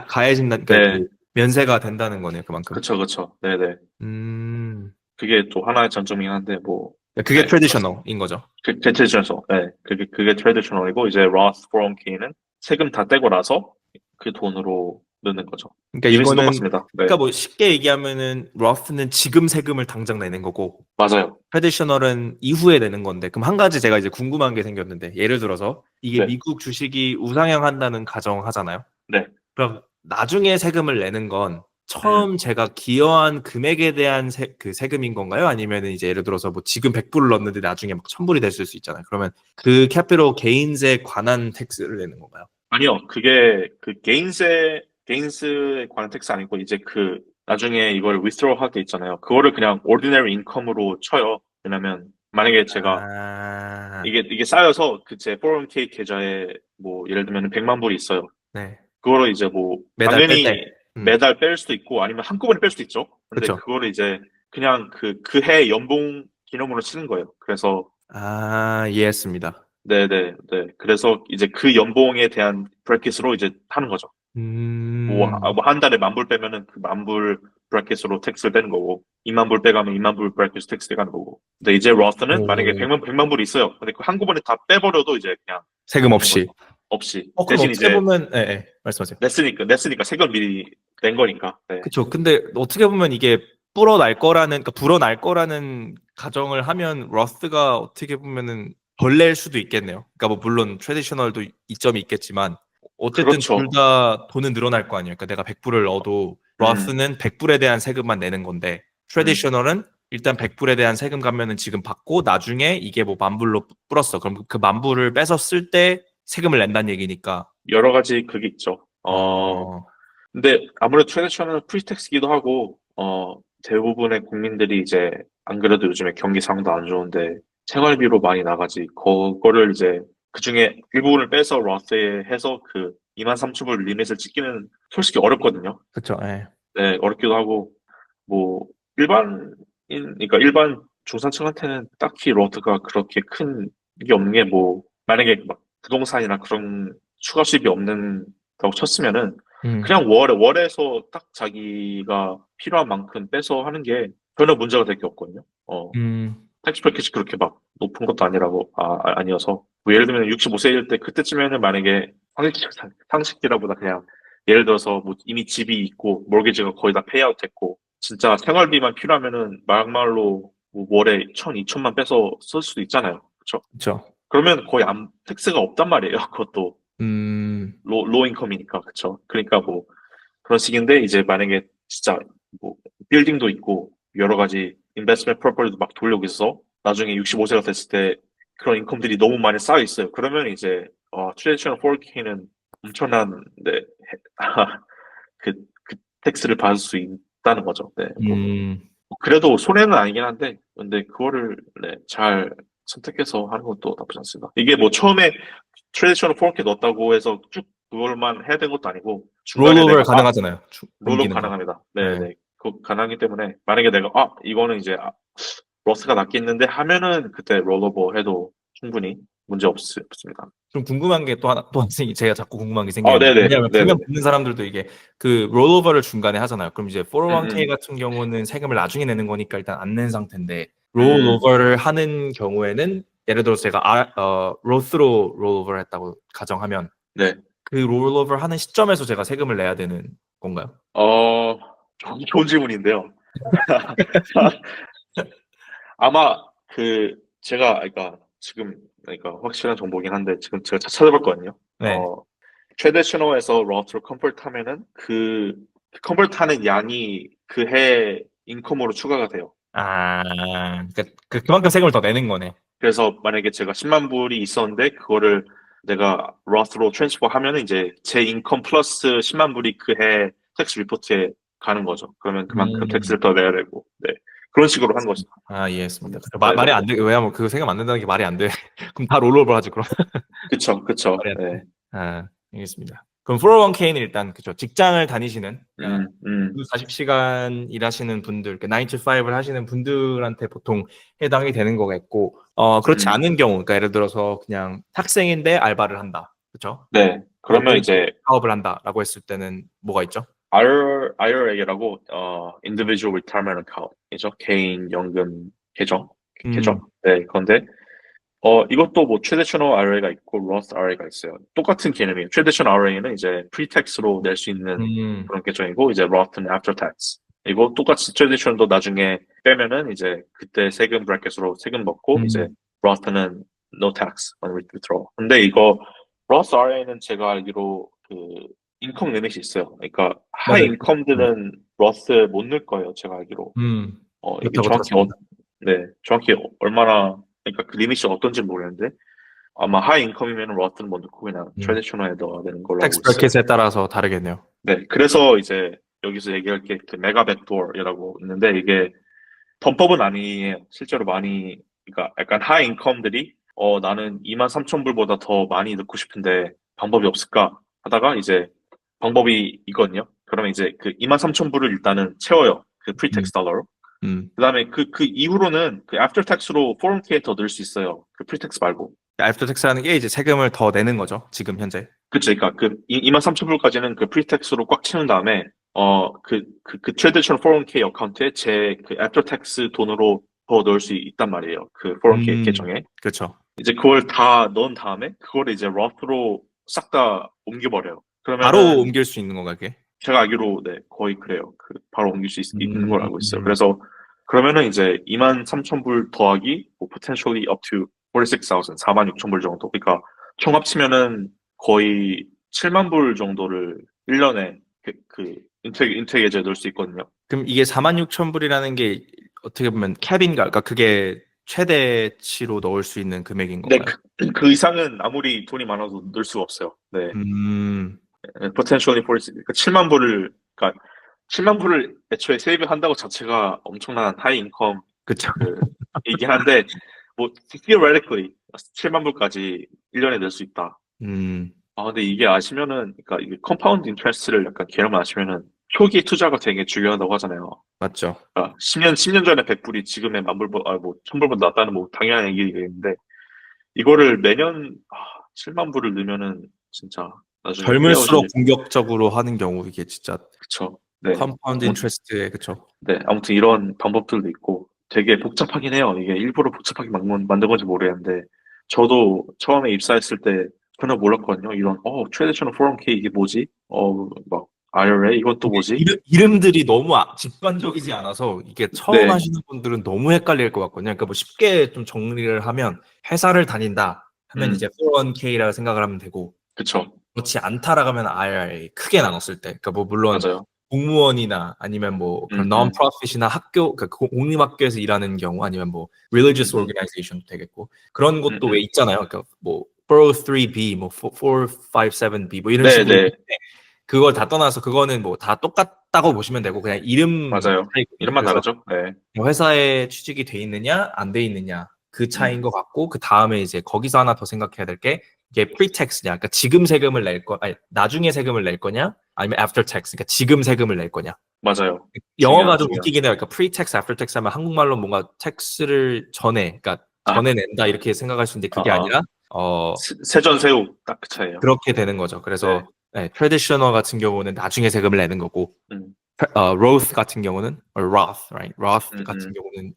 가해진다, 그러니까 네, 그 면세가 된다는 거네요, 그만큼. 그쵸, 그쵸. 네네. 음. 그게 또 하나의 장점이긴 한데, 뭐, 그게 네, 그렇습니다. 트레디셔널인 거죠. 트레디셔널, 네. 그게 트레디셔널이고, 이제 Roth 401k는 세금 다 떼고 나서 그 돈으로 넣는 거죠. 그러니까 리밋은 이거는, 똑같습니다. 네, 그러니까 뭐 쉽게 얘기하면은 러스는 지금 세금을 당장 내는 거고 맞아요. 트레디셔널은 이후에 내는 건데, 그럼 한 가지 제가 이제 궁금한 게 생겼는데, 예를 들어서 이게 네, 미국 주식이 우상향한다는 가정하잖아요. 네. 그럼 나중에 세금을 내는 건 음, 처음 제가 기여한 금액에 대한 그 세금인 건가요? 아니면은 이제 예를 들어서 뭐 지금 100불을 넣었는데 나중에 막 1000불이 됐을 수 있잖아요. 그러면 그 캐피털 게인즈에 관한 텍스를 내는 건가요? 아니요. 그게 개인스에 관한 텍스 아니고, 이제 나중에 이걸 withdraw 할 때 있잖아요. 그거를 그냥 ordinary income으로 쳐요. 왜냐면, 만약에 제가 아, 이게 쌓여서 제 401k 계좌에 뭐 예를 들면 100만 불이 있어요. 네. 그거를 이제 뭐 매달 뺄 때. 당연히 매달 뺄 수도 있고 아니면 한꺼번에 뺄 수도 있죠. 근데 그쵸. 그거를 이제 그냥 그 해 연봉 기념으로 치는 거예요. 그래서 이해했습니다. 네네 네. 그래서 이제 그 연봉에 대한 브래킷으로 이제 하는 거죠. 음, 뭐 한 달에 10,000불 빼면은 그 10,000불 브래킷으로 텍스를 떼는 거고 20,000불 빼가면 20,000불 브래킷 텍스 떼가는 거고. 근데 이제 로스는 만약에 오, 100만 불이 있어요. 근데 그 한꺼번에 다 빼버려도 이제 그냥 세금 되는 거죠. 없이. 없이. 그럼 대신 어떻게 이제 보면, 예, 예, 말씀하세요. 냈으니까 세금 미리 낸 거니까. 네. 그쵸. 근데 어떻게 보면 이게 그러니까 불어날 거라는 가정을 하면 러스가 어떻게 보면은 덜 낼 수도 있겠네요. 그러니까 뭐 물론 트레디셔널도 이점이 있겠지만 어쨌든 둘 그렇죠. 다 돈은 늘어날 거 아니에요. 그러니까 내가 100불을 넣어도 음, 러스는 100불에 대한 세금만 내는 건데 음. 트레디셔널은 일단 100불에 대한 세금 감면은 지금 받고 나중에 이게 뭐 10,000불로 불었어. 그럼 그 10,000불을 빼서 쓸 때 세금을 낸다는 얘기니까. 여러 가지 그게 있죠. 어, 근데 아무래도 트레디셔널은 프리텍스기도 하고, 대부분의 국민들이 이제, 안 그래도 요즘에 경기 상황도 안 좋은데, 생활비로 많이 나가지. 그거를 이제, 그 중에 일부분을 빼서 러스에 해서 23,000불 리밋을 찍기는 솔직히 어렵거든요. 그쵸. 예. 네, 어렵기도 하고, 뭐, 그러니까 일반 중산층한테는 딱히 로드가 그렇게 큰 게 없는 게 뭐, 만약에 막 부동산이나 그런 추가 수입이 없는다고 쳤으면은, 음. 그냥 월에서 딱 자기가 필요한 만큼 빼서 하는 게 전혀 문제가 될 게 없거든요. 음. 택시 패키지 그렇게 막 높은 것도 아니어서. 뭐 예를 들면 65세일 때 그때쯤에는 만약에 상식기라보다 그냥 예를 들어서 뭐 이미 집이 있고 몰개지가 거의 다 페이아웃 됐고 진짜 생활비만 필요하면은 막말로 뭐 월에 1,000, 2천만 빼서 쓸 수도 있잖아요. 그렇죠? 그쵸. 그러면 거의 텍스가 없단 말이에요. 그것도 음, 로 인컴이니까. 그렇죠? 그러니까 뭐 그런 식인데 이제 만약에 진짜 뭐 빌딩도 있고 여러 가지 인베스트먼트 프로퍼티도 막 돌려고 있어 나중에 65세가 됐을 때 그런 인컴들이 너무 많이 쌓여 있어요. 그러면 이제 트레디셔널 4K는 엄청난 네, 그, 그 텍스를 받을 수 있다는 거죠. 네, 뭐 음, 그래도 손해는 아니긴 한데 근데 그거를 네, 잘 선택해서 하는 것도 나쁘지 않습니다. 이게 뭐 처음에 트레디셔널 4K 넣었다고 해서 쭉 그걸만 해야 되는 것도 아니고 중간에 롤오버 내가 가능하잖아요. 롤업 옮기는 거. 가능합니다. 네. 네네. 그 가능하기 때문에 만약에 내가 이거는 이제 로스가 낫겠는데 하면은 그때 롤오버 해도 충분히 문제 없습니다. 좀 궁금한 게 또 하나 제가 자꾸 궁금한 게 생기는데, 네네 왜냐하면 분명 네네네. 듣는 사람들도 이게 그 롤오버를 중간에 하잖아요. 그럼 이제 음, 401k 음, 같은 경우는 세금을 나중에 내는 거니까 일단 안 낸 상태인데, 음, 롤오버를 하는 경우에는 예를 들어서 제가 로스로 롤오버를 했다고 가정하면 네. 그 롤오버 하는 시점에서 제가 세금을 내야 되는 건가요? 어, 좋은 질문인데요. 아마 그러니까 지금 그러니까 확실한 정보긴 한데 지금 제가 찾아봤거든요. 네. 트레디셔널에서 로스로 컨버트 하면은 컨버트 하는 양이 그 해 인컴으로 추가가 돼요. 그러니까 그만큼 세금을 더 내는 거네. 그래서 만약에 제가 10만 불이 있었는데 그거를 내가 로스로 트랜스퍼 하면은 이제 제 인컴 플러스 10만 불이 그 해 텍스 리포트에 가는 거죠. 그러면 그만큼 음, 텍스를 더 내야 되고. 네. 그런 식으로 한 거죠. 이해했습니다. 네네. 말이 안 돼. 왜냐면 그거 생각 안 된다는 게 말이 안 돼. 그럼 다 롤오버 하지, 그럼. 그쵸. 말이 안 네. 돼. 알겠습니다. 그럼 401k는 일단, 그죠. 직장을 다니시는, 음, 음, 40시간 일하시는 분들, 9 to 5를 하시는 분들한테 보통 해당이 되는 거겠고, 그렇지 음. 않은 경우, 그러니까 예를 들어서 그냥 학생인데 알바를 한다. 그죠? 네. 그러면 이제 사업을 한다라고 했을 때는 뭐가 있죠? IRA라고 Individual Retirement Account이죠. 개인 연금 계정. 네. 그런데 이것도 뭐 Traditional IRA가 있고 Roth IRA가 있어요. 똑같은 개념이에요. Traditional IRA는 이제 pre-tax로 낼 수 있는 음, 그런 계정이고 이제 Roth는 after tax. 이거 똑같이 Traditional도 나중에 빼면은 이제 그때 세금 브래켓으로 세금 넣고 이제 음, Roth는 no tax on withdrawal. 근데 이거 Roth IRA는 제가 알기로 그 인컴 리밋이 있어요. 그러니까 하이 맞아요. 인컴들은 Roth 못 넣을 거예요. 제가 알기로. 이게 그렇다고 들었습니다. 네, 정확히 얼마나, 그러니까 그 리밋이 어떤지 모르겠는데, 아마 하이 인컴이면 로스는 못 넣고 그냥 트레디셔널에 넣어야 되는 걸로 알고 텍스 있어요. 브래킷에 따라서 다르겠네요. 네, 그래서 이제 여기서 얘기할 게 그 메가 백도어이라고 있는데, 이게 범법은 아니에요. 실제로 많이, 그러니까 약간 하이 인컴들이, 나는 23,000불보다 더 많이 넣고 싶은데 방법이 없을까 하다가 이제 방법이 이거든요. 그러면 이제 그 23,000불을 일단은 채워요. 그 음, 프리텍스 달러로. 음. 그다음에 그 이후로는 그 애프터 텍스로 401k에 더 넣을 수 있어요. 그 프리텍스 말고. 애프터 텍스라는 게 이제 세금을 더 내는 거죠. 지금 현재. 그쵸. 그러니까 그 23,000불까지는 그 프리텍스로 꽉 채운 다음에 그 트레디셔널 401k 어카운트에 제 그 애프터 텍스 돈으로 더 넣을 수 있단 말이에요. 그 401k 계정에. 그렇죠. 이제 그걸 다 넣은 다음에 그거를 이제 로스로 싹 다 옮겨버려요. 바로 그러면은 옮길 수 있는 건가, 그게? 제가 알기로 네 거의 그래요. 그 바로 옮길 수 있는 걸 알고 있어요. 음, 그래서 그러면은 이제 23,000불 더하기 뭐 potentially up to 46,000, 46,000불 정도. 그러니까 총 합치면은 거의 7만 불 정도를 1년에 그 인텍 예제에 넣을 수 있거든요. 그럼 이게 46,000불이라는 게 어떻게 보면 캡인가? 그러니까 그게 최대치로 넣을 수 있는 금액인 근데 건가요? 그 이상은 아무리 돈이 많아도 넣을 수가 없어요. 네. 음, potentially 46, 그러니까 7만 불을 그러니까 7만 불을 애초에 세이브 한다고 자체가 엄청난 하이 인컴 그쵸. 그 이긴 한데 뭐 theoretically 7만 불까지 1년에 낼 수 있다. 음, 근데 이게 아시면은 그러니까 이게 컴파운드 인트레스트를 약간 개념을 아시면은 초기 투자가 되게 중요하다고 하잖아요. 맞죠. 그러니까 10년 전에 100불이 지금의 만불보다 뭐 1000불보다 낫다는 뭐 당연한 얘기인데 이거를 매년 7만 불을 넣으면은 진짜 나중에 젊을수록 후회하실 공격적으로 하는 경우 이게 진짜 그쵸. 네. 컴파운드 인트레스트에 그쵸. 네, 아무튼 이런 방법들도 있고 되게 복잡하긴 해요. 이게 일부러 복잡하게 만든 건지 모르겠는데 저도 처음에 입사했을 때 전혀 몰랐거든요. 이런 트레디셔널 401k 이게 뭐지? 막 IRA 이건 또 뭐지? 이름들이 너무 직관적이지 않아서 이게 처음 네, 하시는 분들은 너무 헷갈릴 것 같거든요. 그러니까 뭐 쉽게 좀 정리를 하면 회사를 다닌다 하면 이제 음, 401k라고 생각을 하면 되고 그쵸. 그렇지 않다라고 하면 IRA 크게 나눴을 때 그러니까 뭐 물론 맞아요. 공무원이나 아니면 뭐 그런 음, 음, non-profit이나 학교 그러니까 공립학교에서 일하는 경우 아니면 뭐 religious 음, organization도 되겠고 그런 음, 것도 왜 음. 있잖아요. 그러니까 뭐 403B, 뭐 457B 뭐 이런 네, 식으로 네, 있는데 그걸 다 떠나서 그거는 뭐 다 똑같다고 보시면 되고 그냥 이름 맞아요. 차이거든요. 이름만 그래서 다르죠? 네. 회사에 취직이 돼 있느냐 안 돼 있느냐 그 차이인 음, 것 같고 그 다음에 이제 거기서 하나 더 생각해야 될 게 이게 pre-tax냐 그러니까 지금 세금을 아니 나중에 세금을 낼 거냐 아니면 after tax 그러니까 지금 세금을 낼 거냐 맞아요. 영어가 좀 중요한. 웃기긴 해요. 그러니까 pre-tax, after-tax 하면 한국말로 뭔가 텍스를 그러니까 아, 전에 낸다 이렇게 생각할 수 있는데 아, 그게 아. 아니라 세전세우 딱 그 차이에요. 그렇게 되는 거죠. 네. 그래서 네, traditional 같은 경우는 나중에 세금을 내는 거고 음, Roth 같은 경우는 Roth, right? Roth 음, 같은 음, 경우는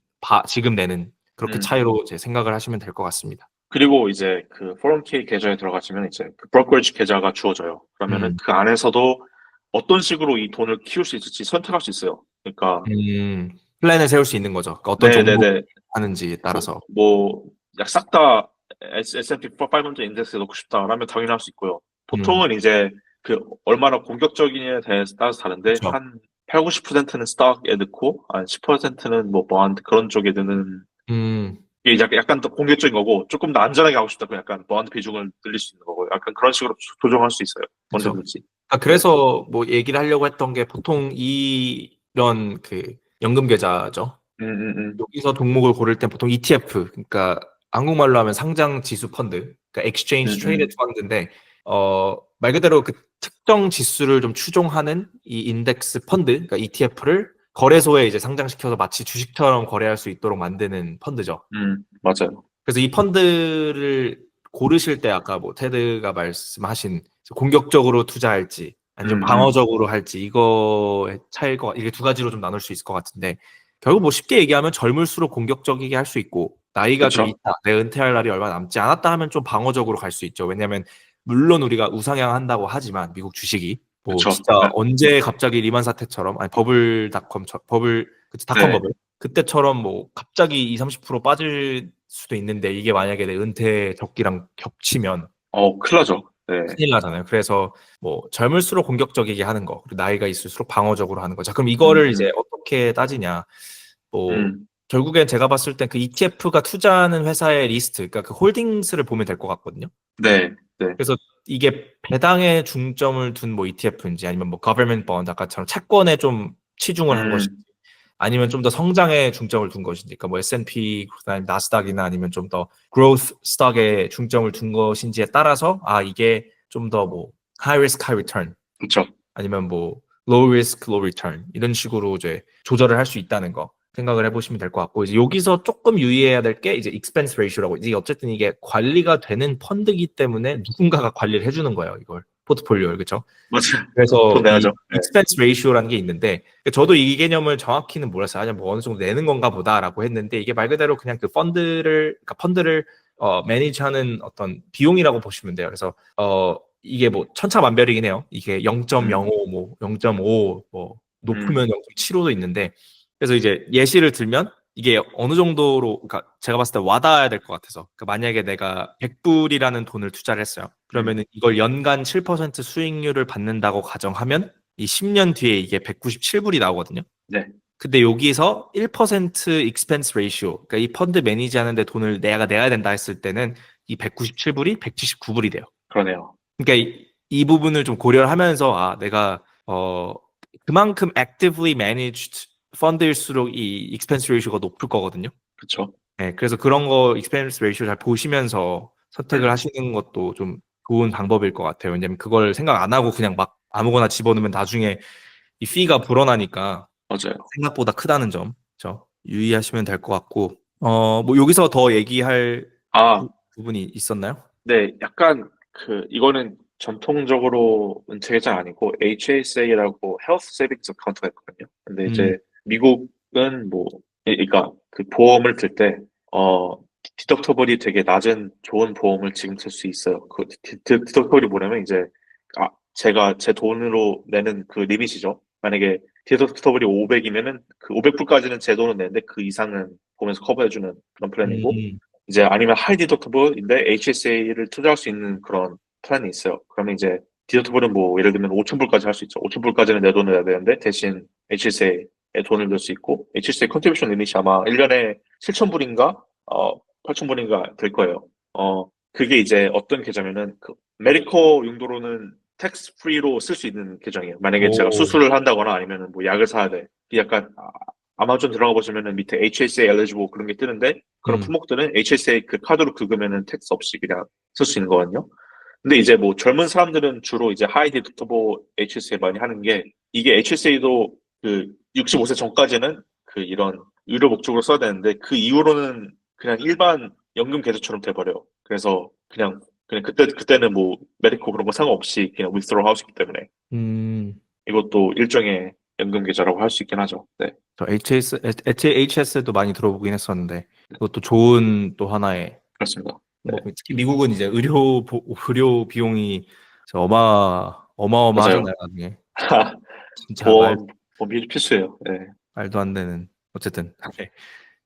지금 내는 그렇게 음. 차이로 이제 생각을 하시면 될 것 같습니다. 그리고 이제 그 401k 계좌에 들어가시면 이제 그 브로커리지 계좌가 주어져요. 그러면은 음, 그 안에서도 어떤 식으로 이 돈을 키울 수 있을지 선택할 수 있어요. 그러니까 플랜을 세울 수 있는 거죠. 그러니까 어떤 종목 네네네 하는지에 따라서. 뭐약싹 다 S&P 500 인덱스에 넣고 싶다라면 당연히 할 수 있고요. 음, 보통은 이제 그 얼마나 공격적이냐에 따라서 다른데 그렇죠. 한 8, 90%는 스탁에 넣고 한 10%는 뭐 보안 그런 쪽에 넣는 음, 이게 약간 더 공격적인 거고 조금 더 안전하게 하고 싶다. 그 약간 보안 비중을 늘릴 수 있는 거고 약간 그런 식으로 조정할 수 있어요. 그렇죠. 언제든지. 네. 그래서 뭐 얘기를 하려고 했던 게 보통 이런 그 연금 계좌죠. 여기서 종목을 고를 땐 보통 ETF, 그러니까 한국말로 하면 상장 지수 펀드, 그러니까 Exchange Traded Fund인데 말 그대로 그 특정 지수를 좀 추종하는 이 인덱스 펀드, 그러니까 ETF를 거래소에 이제 상장시켜서 마치 주식처럼 거래할 수 있도록 만드는 펀드죠. 맞아요. 그래서 이 펀드를 고르실 때 아까 뭐 테드가 말씀하신 공격적으로 투자할지 아니면 방어적으로 할지 이거의 차이일 것 이게 두 가지로 좀 나눌 수 있을 것 같은데 결국 뭐 쉽게 얘기하면 젊을수록 공격적이게 할 수 있고 나이가 좀 그쵸. 있다, 내 은퇴할 날이 얼마 남지 않았다 하면 좀 방어적으로 갈 수 있죠. 왜냐하면 물론 우리가 우상향한다고 하지만 미국 주식이 뭐 그쵸. 진짜 네. 언제 갑자기 리만 사태처럼 아니 버블닷컴 버블 그치 닷컴 네. 버블 그때처럼 뭐 갑자기 2, 30% 빠질 수도 있는데 이게 만약에 내 은퇴 적기랑 겹치면 큰일 나죠. 네. 큰일 나잖아요. 그래서 뭐 젊을수록 공격적이게 하는 거, 그리고 나이가 있을수록 방어적으로 하는 거. 자, 그럼 이거를 이제 어떻게 따지냐? 뭐 결국엔 제가 봤을 땐 그 ETF가 투자하는 회사의 리스트, 그러니까 그 홀딩스를 보면 될 것 같거든요. 네. 네. 그래서 이게 배당에 중점을 둔 뭐 ETF인지 아니면 뭐 government bond 아까처럼 채권에 좀 치중을 한 것인지 아니면 좀 더 성장에 중점을 둔 것인지, 그러니까 뭐 S&P, 그다음에 나스닥이나 아니면 좀 더 growth stock에 중점을 둔 것인지에 따라서 이게 좀 더 뭐 high risk, high return 그쵸. 아니면 뭐 low risk, low return 이런 식으로 이제 조절을 할 수 있다는 거 생각을 해보시면 될 것 같고 이제 여기서 조금 유의해야 될 게 이제 expense ratio라고 이제 어쨌든 이게 관리가 되는 펀드이기 때문에 누군가가 관리를 해주는 거예요 이걸 포트폴리오를 그렇죠? 맞아요. 그래서 돈 이 내야죠. 네. expense ratio라는 게 있는데 저도 이 개념을 정확히는 몰랐어요. 아니 뭐 어느 정도 내는 건가 보다라고 했는데 이게 말 그대로 그냥 그 펀드를 매니지하는 어떤 비용이라고 보시면 돼요. 그래서 이게 뭐 천차만별이긴 해요. 이게 0.05, 뭐 0.5, 뭐 높으면 0.75도 있는데 그래서 이제 예시를 들면 이게 어느 정도로 그러니까 제가 봤을 때 와닿아야 될 것 같아서 그러니까 만약에 내가 100불이라는 돈을 투자를 했어요. 그러면은 이걸 연간 7% 수익률을 받는다고 가정하면 이 10년 뒤에 이게 197불이 나오거든요. 네. 근데 여기서 1% expense ratio, 그러니까 이 펀드 매니지 하는데 돈을 내가 내야 된다 했을 때는 이 197불이 179불이 돼요. 그러네요. 그러니까 이 부분을 좀 고려를 하면서 내가 그만큼 actively managed 펀드일수록 이 expense ratio가 높을 거거든요. 그쵸. 네, 그래서 그런 거 expense ratio 잘 보시면서 선택을 하시는 것도 좀 좋은 방법일 것 같아요. 왜냐면 그걸 생각 안 하고 그냥 막 아무거나 집어넣으면 나중에 이 fee가 불어나니까 맞아요. 생각보다 크다는 점, 그렇죠? 유의하시면 될 것 같고, 뭐 여기서 더 얘기할 아, 부분이 있었나요? 네. 약간 이거는 전통적으로 은퇴계좌 아니고 HSA라고 Health Savings Account가 있거든요. 근데 이제 미국은 뭐, 그러니까 그 보험을 들 때, 디덕터블이 되게 낮은 좋은 보험을 지금 들 수 있어요. 그 디덕터블이 뭐냐면 이제, 제가 제 돈으로 내는 그 리밋이죠. 만약에 디덕터블이 500이면은 그 500불까지는 제 돈으로 내는데 그 이상은 보험에서 커버해주는 그런 플랜이고, 이제 아니면 하이 디덕터블인데 HSA를 투자할 수 있는 그런 플랜이 있어요. 그러면 이제 디덕터블은 뭐 예를 들면 5,000불까지 할 수 있죠. 5,000불까지는 내 돈을 내야 되는데 대신 HSA에 돈을 넣을 수 있고 HSA 컨트리뷰션 리밋이 아마 1년에 7,000불인가 8,000불인가 될 거예요. 그게 이제 어떤 계좌면은 그 메디컬 용도로는 텍스 프리로 쓸 수 있는 계정이에요. 만약에 제가 오, 수술을 한다거나 아니면 뭐 약을 사야 돼. 약간 아마존 들어가 보시면은 밑에 HSA eligible 그런 게 뜨는데 그런 품목들은 HSA 그 카드로 긁으면은 텍스 없이 그냥 쓸 수 있는 거거든요. 근데 이제 뭐 젊은 사람들은 주로 이제 하이 디덕터블 HSA 많이 하는 게 이게 HSA도 그 65세 전까지는 그 이런 의료 목적으로 써야 되는데 그 이후로는 그냥 일반 연금 계좌처럼 돼버려요. 그래서 그냥 그때는 뭐 메디코 그런 거 상관없이 그냥 위스드로 할 수 있기 때문에 이것도 일종의 연금 계좌라고 할 수 있긴 하죠. 네, 저 HS도 많이 들어보긴 했었는데 그것도 좋은 또 하나의 그렇습니다. 네, 뭐 특히 미국은 이제 의료 비용이 진짜 맞아요. 어마어마하잖아요 나중에 진짜 보험이 필수예요. 네, 말도 안 되는 어쨌든 네.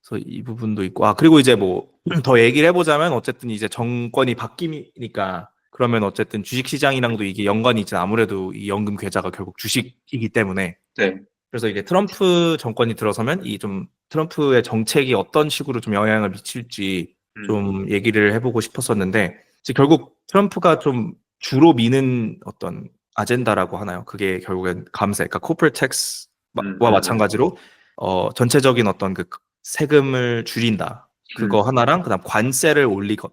그래서 이 부분도 있고 그리고 이제 뭐 더 얘기를 해보자면 어쨌든 이제 정권이 바뀌니까 그러면 어쨌든 주식시장이랑도 이게 연관이 있지 아무래도 이 연금 계좌가 결국 주식이기 때문에 네, 그래서 이게 트럼프 정권이 들어서면 이 좀 트럼프의 정책이 어떤 식으로 좀 영향을 미칠지 좀 얘기를 해보고 싶었었는데 이제 결국 트럼프가 좀 주로 미는 어떤 아젠다라고 하나요? 그게 결국엔 감세, 그러니까 corporate tax와 마찬가지로 전체적인 어떤 그 세금을 줄인다. 그거 음, 하나랑 그다음 관세를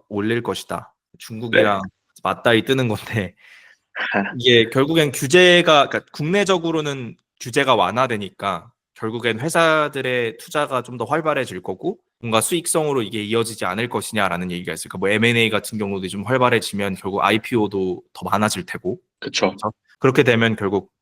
올릴 것이다. 네. 중국이랑 맞다이 뜨는 건데 이게 결국엔 그러니까 국내적으로는 규제가 완화되니까 결국엔 회사들의 투자가 좀 더 활발해질 거고 뭔가 수익성으로 이게 이어지지 않을 것이냐라는 얘기가 있어요. 그러니까 뭐 M&A 같은 경우도 좀 활발해지면 결국 IPO도 더 많아질 테고 그쵸. 그렇죠? 그렇게 되면 결국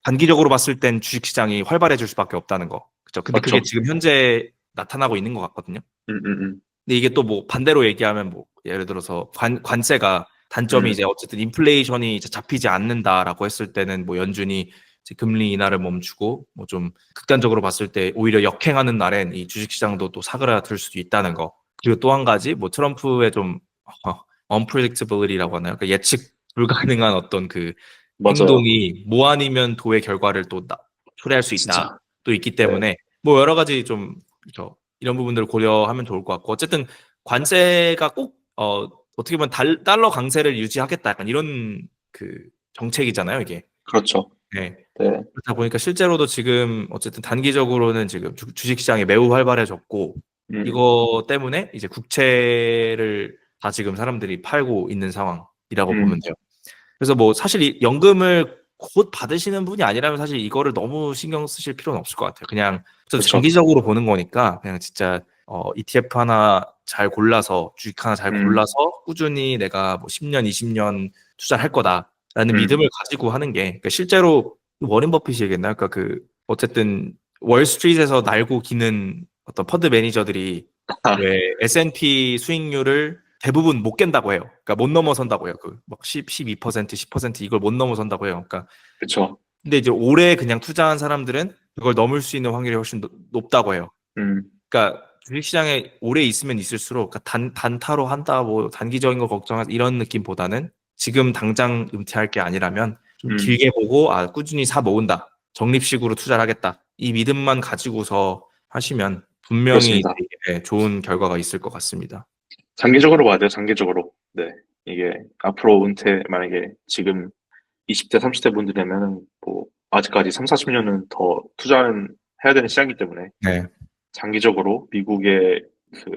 단기적으로 봤을 땐 주식시장이 활발해질 수밖에 없다는 거. 그렇죠? 근데 그게 맞죠. 지금 현재 나타나고 있는 것 같거든요. 음, 음, 근데 이게 또 뭐 반대로 얘기하면 뭐 예를 들어서 관세가 단점이 음. 이제 어쨌든 인플레이션이 이제 잡히지 않는다라고 했을 때는 뭐 연준이 이제 금리 인하를 멈추고 뭐 좀 극단적으로 봤을 때 오히려 역행하는 날엔 이 주식시장도 또 사그라들 수도 있다는 거. 그리고 또 한 가지 뭐 트럼프의 좀 unpredictability라고 하나요? 그러니까 예측 불가능한 어떤 그 맞아요. 행동이 뭐 아니면 도의 결과를 또 초래할 수 있다. 진짜. 또 있기 네. 때문에 뭐 여러 가지 좀 그렇죠. 이런 부분들을 고려하면 좋을 것 같고 어쨌든 관세가 꼭 어떻게 보면 달러 강세를 유지하겠다 약간 이런 그 정책이잖아요 이게. 그렇죠. 네. 네. 그렇다 보니까 실제로도 지금 어쨌든 단기적으로는 지금 주식 시장이 매우 활발해졌고 음, 이거 때문에 이제 국채를 다 지금 사람들이 팔고 있는 상황이라고 보면 음. 돼요. 그래서 뭐 사실 이 연금을 곧 받으시는 분이 아니라면 사실 이거를 너무 신경 쓰실 필요는 없을 것 같아요. 그냥 좀 그쵸. 장기적으로 보는 거니까 그냥 진짜 ETF 하나 잘 골라서 주식 하나 잘 음, 골라서 꾸준히 내가 뭐 10년, 20년 투자를 할 거다라는 음. 믿음을 가지고 하는 게 그러니까 실제로 워렌 버핏이 얘기했나요? 그러니까 그 어쨌든 월스트리트에서 날고 기는 어떤 펀드 매니저들이 아, 왜 S&P 수익률을 대부분 못 깬다고 해요. 그러니까 못 넘어선다고 해요. 그막 12%, 10% 이걸 못 넘어선다고 해요. 그러니까 그쵸. 근데 이제 올해 그냥 투자한 사람들은 그걸 넘을 수 있는 확률이 훨씬 높다고 해요. 음, 그러니까 주식시장에 오래 있으면 있을수록 그러니까 단타로 한다, 뭐 단기적인 거 걱정하자 이런 느낌보다는 지금 당장 은퇴할 게 아니라면 좀 음. 길게 보고 꾸준히 사 모은다. 적립식으로 투자를 하겠다. 이 믿음만 가지고서 하시면 분명히 그렇습니다. 되게 좋은 결과가 있을 것 같습니다. 장기적으로 봐야 돼요, 장기적으로. 네. 이게 앞으로 은퇴, 만약에 지금 20대, 30대 분들이라면, 뭐, 아직까지 3, 40년은 더 해야 되는 시장이기 때문에, 네. 장기적으로 미국의 그,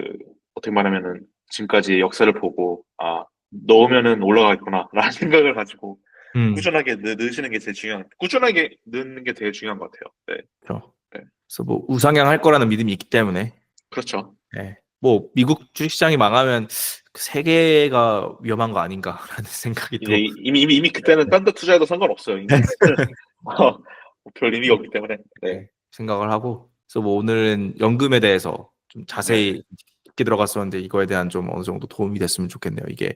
어떻게 말하면은, 지금까지의 역사를 보고, 아, 넣으면은 올라가겠구나, 라는 생각을 가지고, 음. 꾸준하게 넣으시는 게 제일 꾸준하게 넣는 게 되게 중요한 것 같아요. 네. 그렇죠. 네. 그래서 뭐 우상향 할 거라는 믿음이 있기 때문에 그렇죠. 예. 뭐 미국 주식시장이 망하면 그 세계가 위험한 거 아닌가라는 생각이 이제 또 이미 그때는 딴 데 투자해도 상관없어요. 이미 그때는 별 의미가 없기 때문에. 네. 예, 생각을 하고 그래서 뭐 오늘은 연금에 대해서 좀 네. 자세히 깊게 들어갔었는데 이거에 대한 좀 어느 정도 도움이 됐으면 좋겠네요. 이게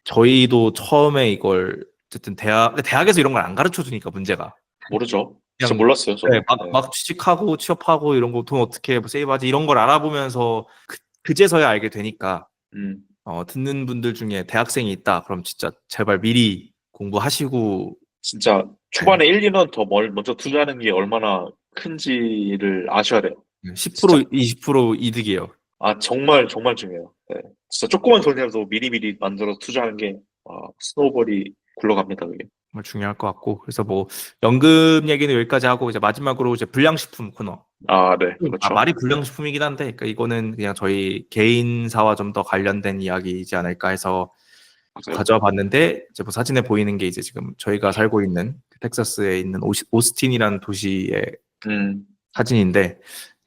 저희도 처음에 이걸 어쨌든 대학에서 이런 걸 안 가르쳐 주니까 문제가 모르죠. 진짜 그냥 몰랐어요, 네, 저도. 네. 막 취직하고 취업하고 이런 거 돈 어떻게 세이브하지 이런 걸 알아보면서 그제서야 알게 되니까 음, 듣는 분들 중에 대학생이 있다. 그럼 진짜 제발 미리 공부하시고 진짜 네, 초반에 1, 2년 더 먼저 투자하는 게 얼마나 큰지를 아셔야 돼요. 진짜. 10% 20% 이득이에요. 아, 정말, 정말 중요해요. 네. 진짜 조그만 돈이라도 미리미리 만들어서 투자하는 게, 스노우볼이 굴러갑니다, 그게. 정말 중요할 것 같고 그래서 뭐 연금 얘기는 여기까지 하고 이제 마지막으로 이제 불량식품 코너. 아, 네, 그렇죠. 말이 불량식품이긴 한데 그러니까 이거는 그냥 저희 개인사와 좀 더 관련된 이야기이지 않을까 해서 맞아요. 가져와 봤는데 이제 뭐 사진에 보이는 게 이제 지금 저희가 살고 있는 그 텍사스에 있는 오스틴이라는 도시의 음, 사진인데